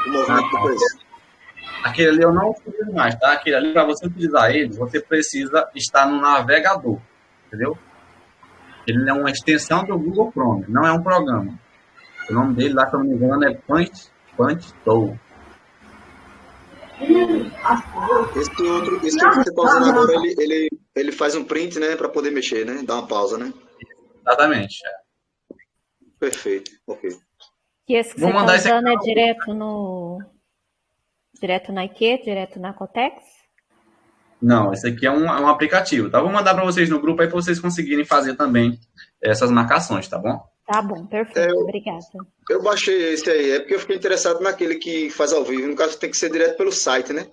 Speaker 15: O movimento do preço.
Speaker 1: Aquele ali eu não utilizo mais, tá? Aquele ali, para você utilizar ele, você precisa estar no navegador, entendeu? Ele é uma extensão do Google Chrome, não é um programa. O nome dele lá, se eu não me engano, é Punch Tool.
Speaker 15: Esse outro que você está usando agora, ele faz um print, né, para poder mexer, né? Dá uma pausa, né?
Speaker 1: Exatamente.
Speaker 15: Perfeito, ok.
Speaker 10: E esse que
Speaker 1: Vou
Speaker 10: você está
Speaker 1: mandar esse
Speaker 10: usando
Speaker 1: aqui.
Speaker 10: é direto na IQ, direto na Cotex?
Speaker 1: Não, esse aqui é um aplicativo, tá? Vou mandar para vocês no grupo aí para vocês conseguirem fazer também essas marcações, tá bom?
Speaker 10: Tá bom, perfeito, obrigada.
Speaker 15: Eu baixei esse aí, é porque eu fiquei interessado naquele que faz ao vivo. No caso, tem que ser direto pelo site, né?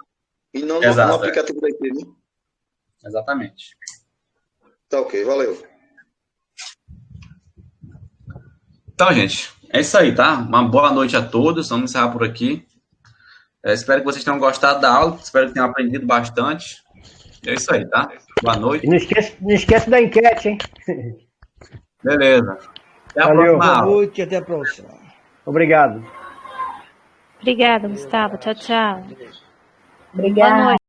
Speaker 15: E não
Speaker 1: Exato,
Speaker 15: no aplicativo da IP, né?
Speaker 1: Exatamente.
Speaker 15: Tá ok, valeu.
Speaker 1: Então, gente, é isso aí, tá? Uma boa noite a todos. Vamos encerrar por aqui. Espero que vocês tenham gostado da aula. Espero que tenham aprendido bastante. É isso aí, tá? Boa noite.
Speaker 3: E não esquece da enquete, hein?
Speaker 1: Beleza. Até a
Speaker 3: Valeu.
Speaker 1: próxima
Speaker 14: Boa
Speaker 1: aula.
Speaker 14: noite, até a próxima.
Speaker 3: Obrigado.
Speaker 10: Obrigada, Gustavo. Tchau, tchau.
Speaker 6: Obrigada.
Speaker 10: Boa noite.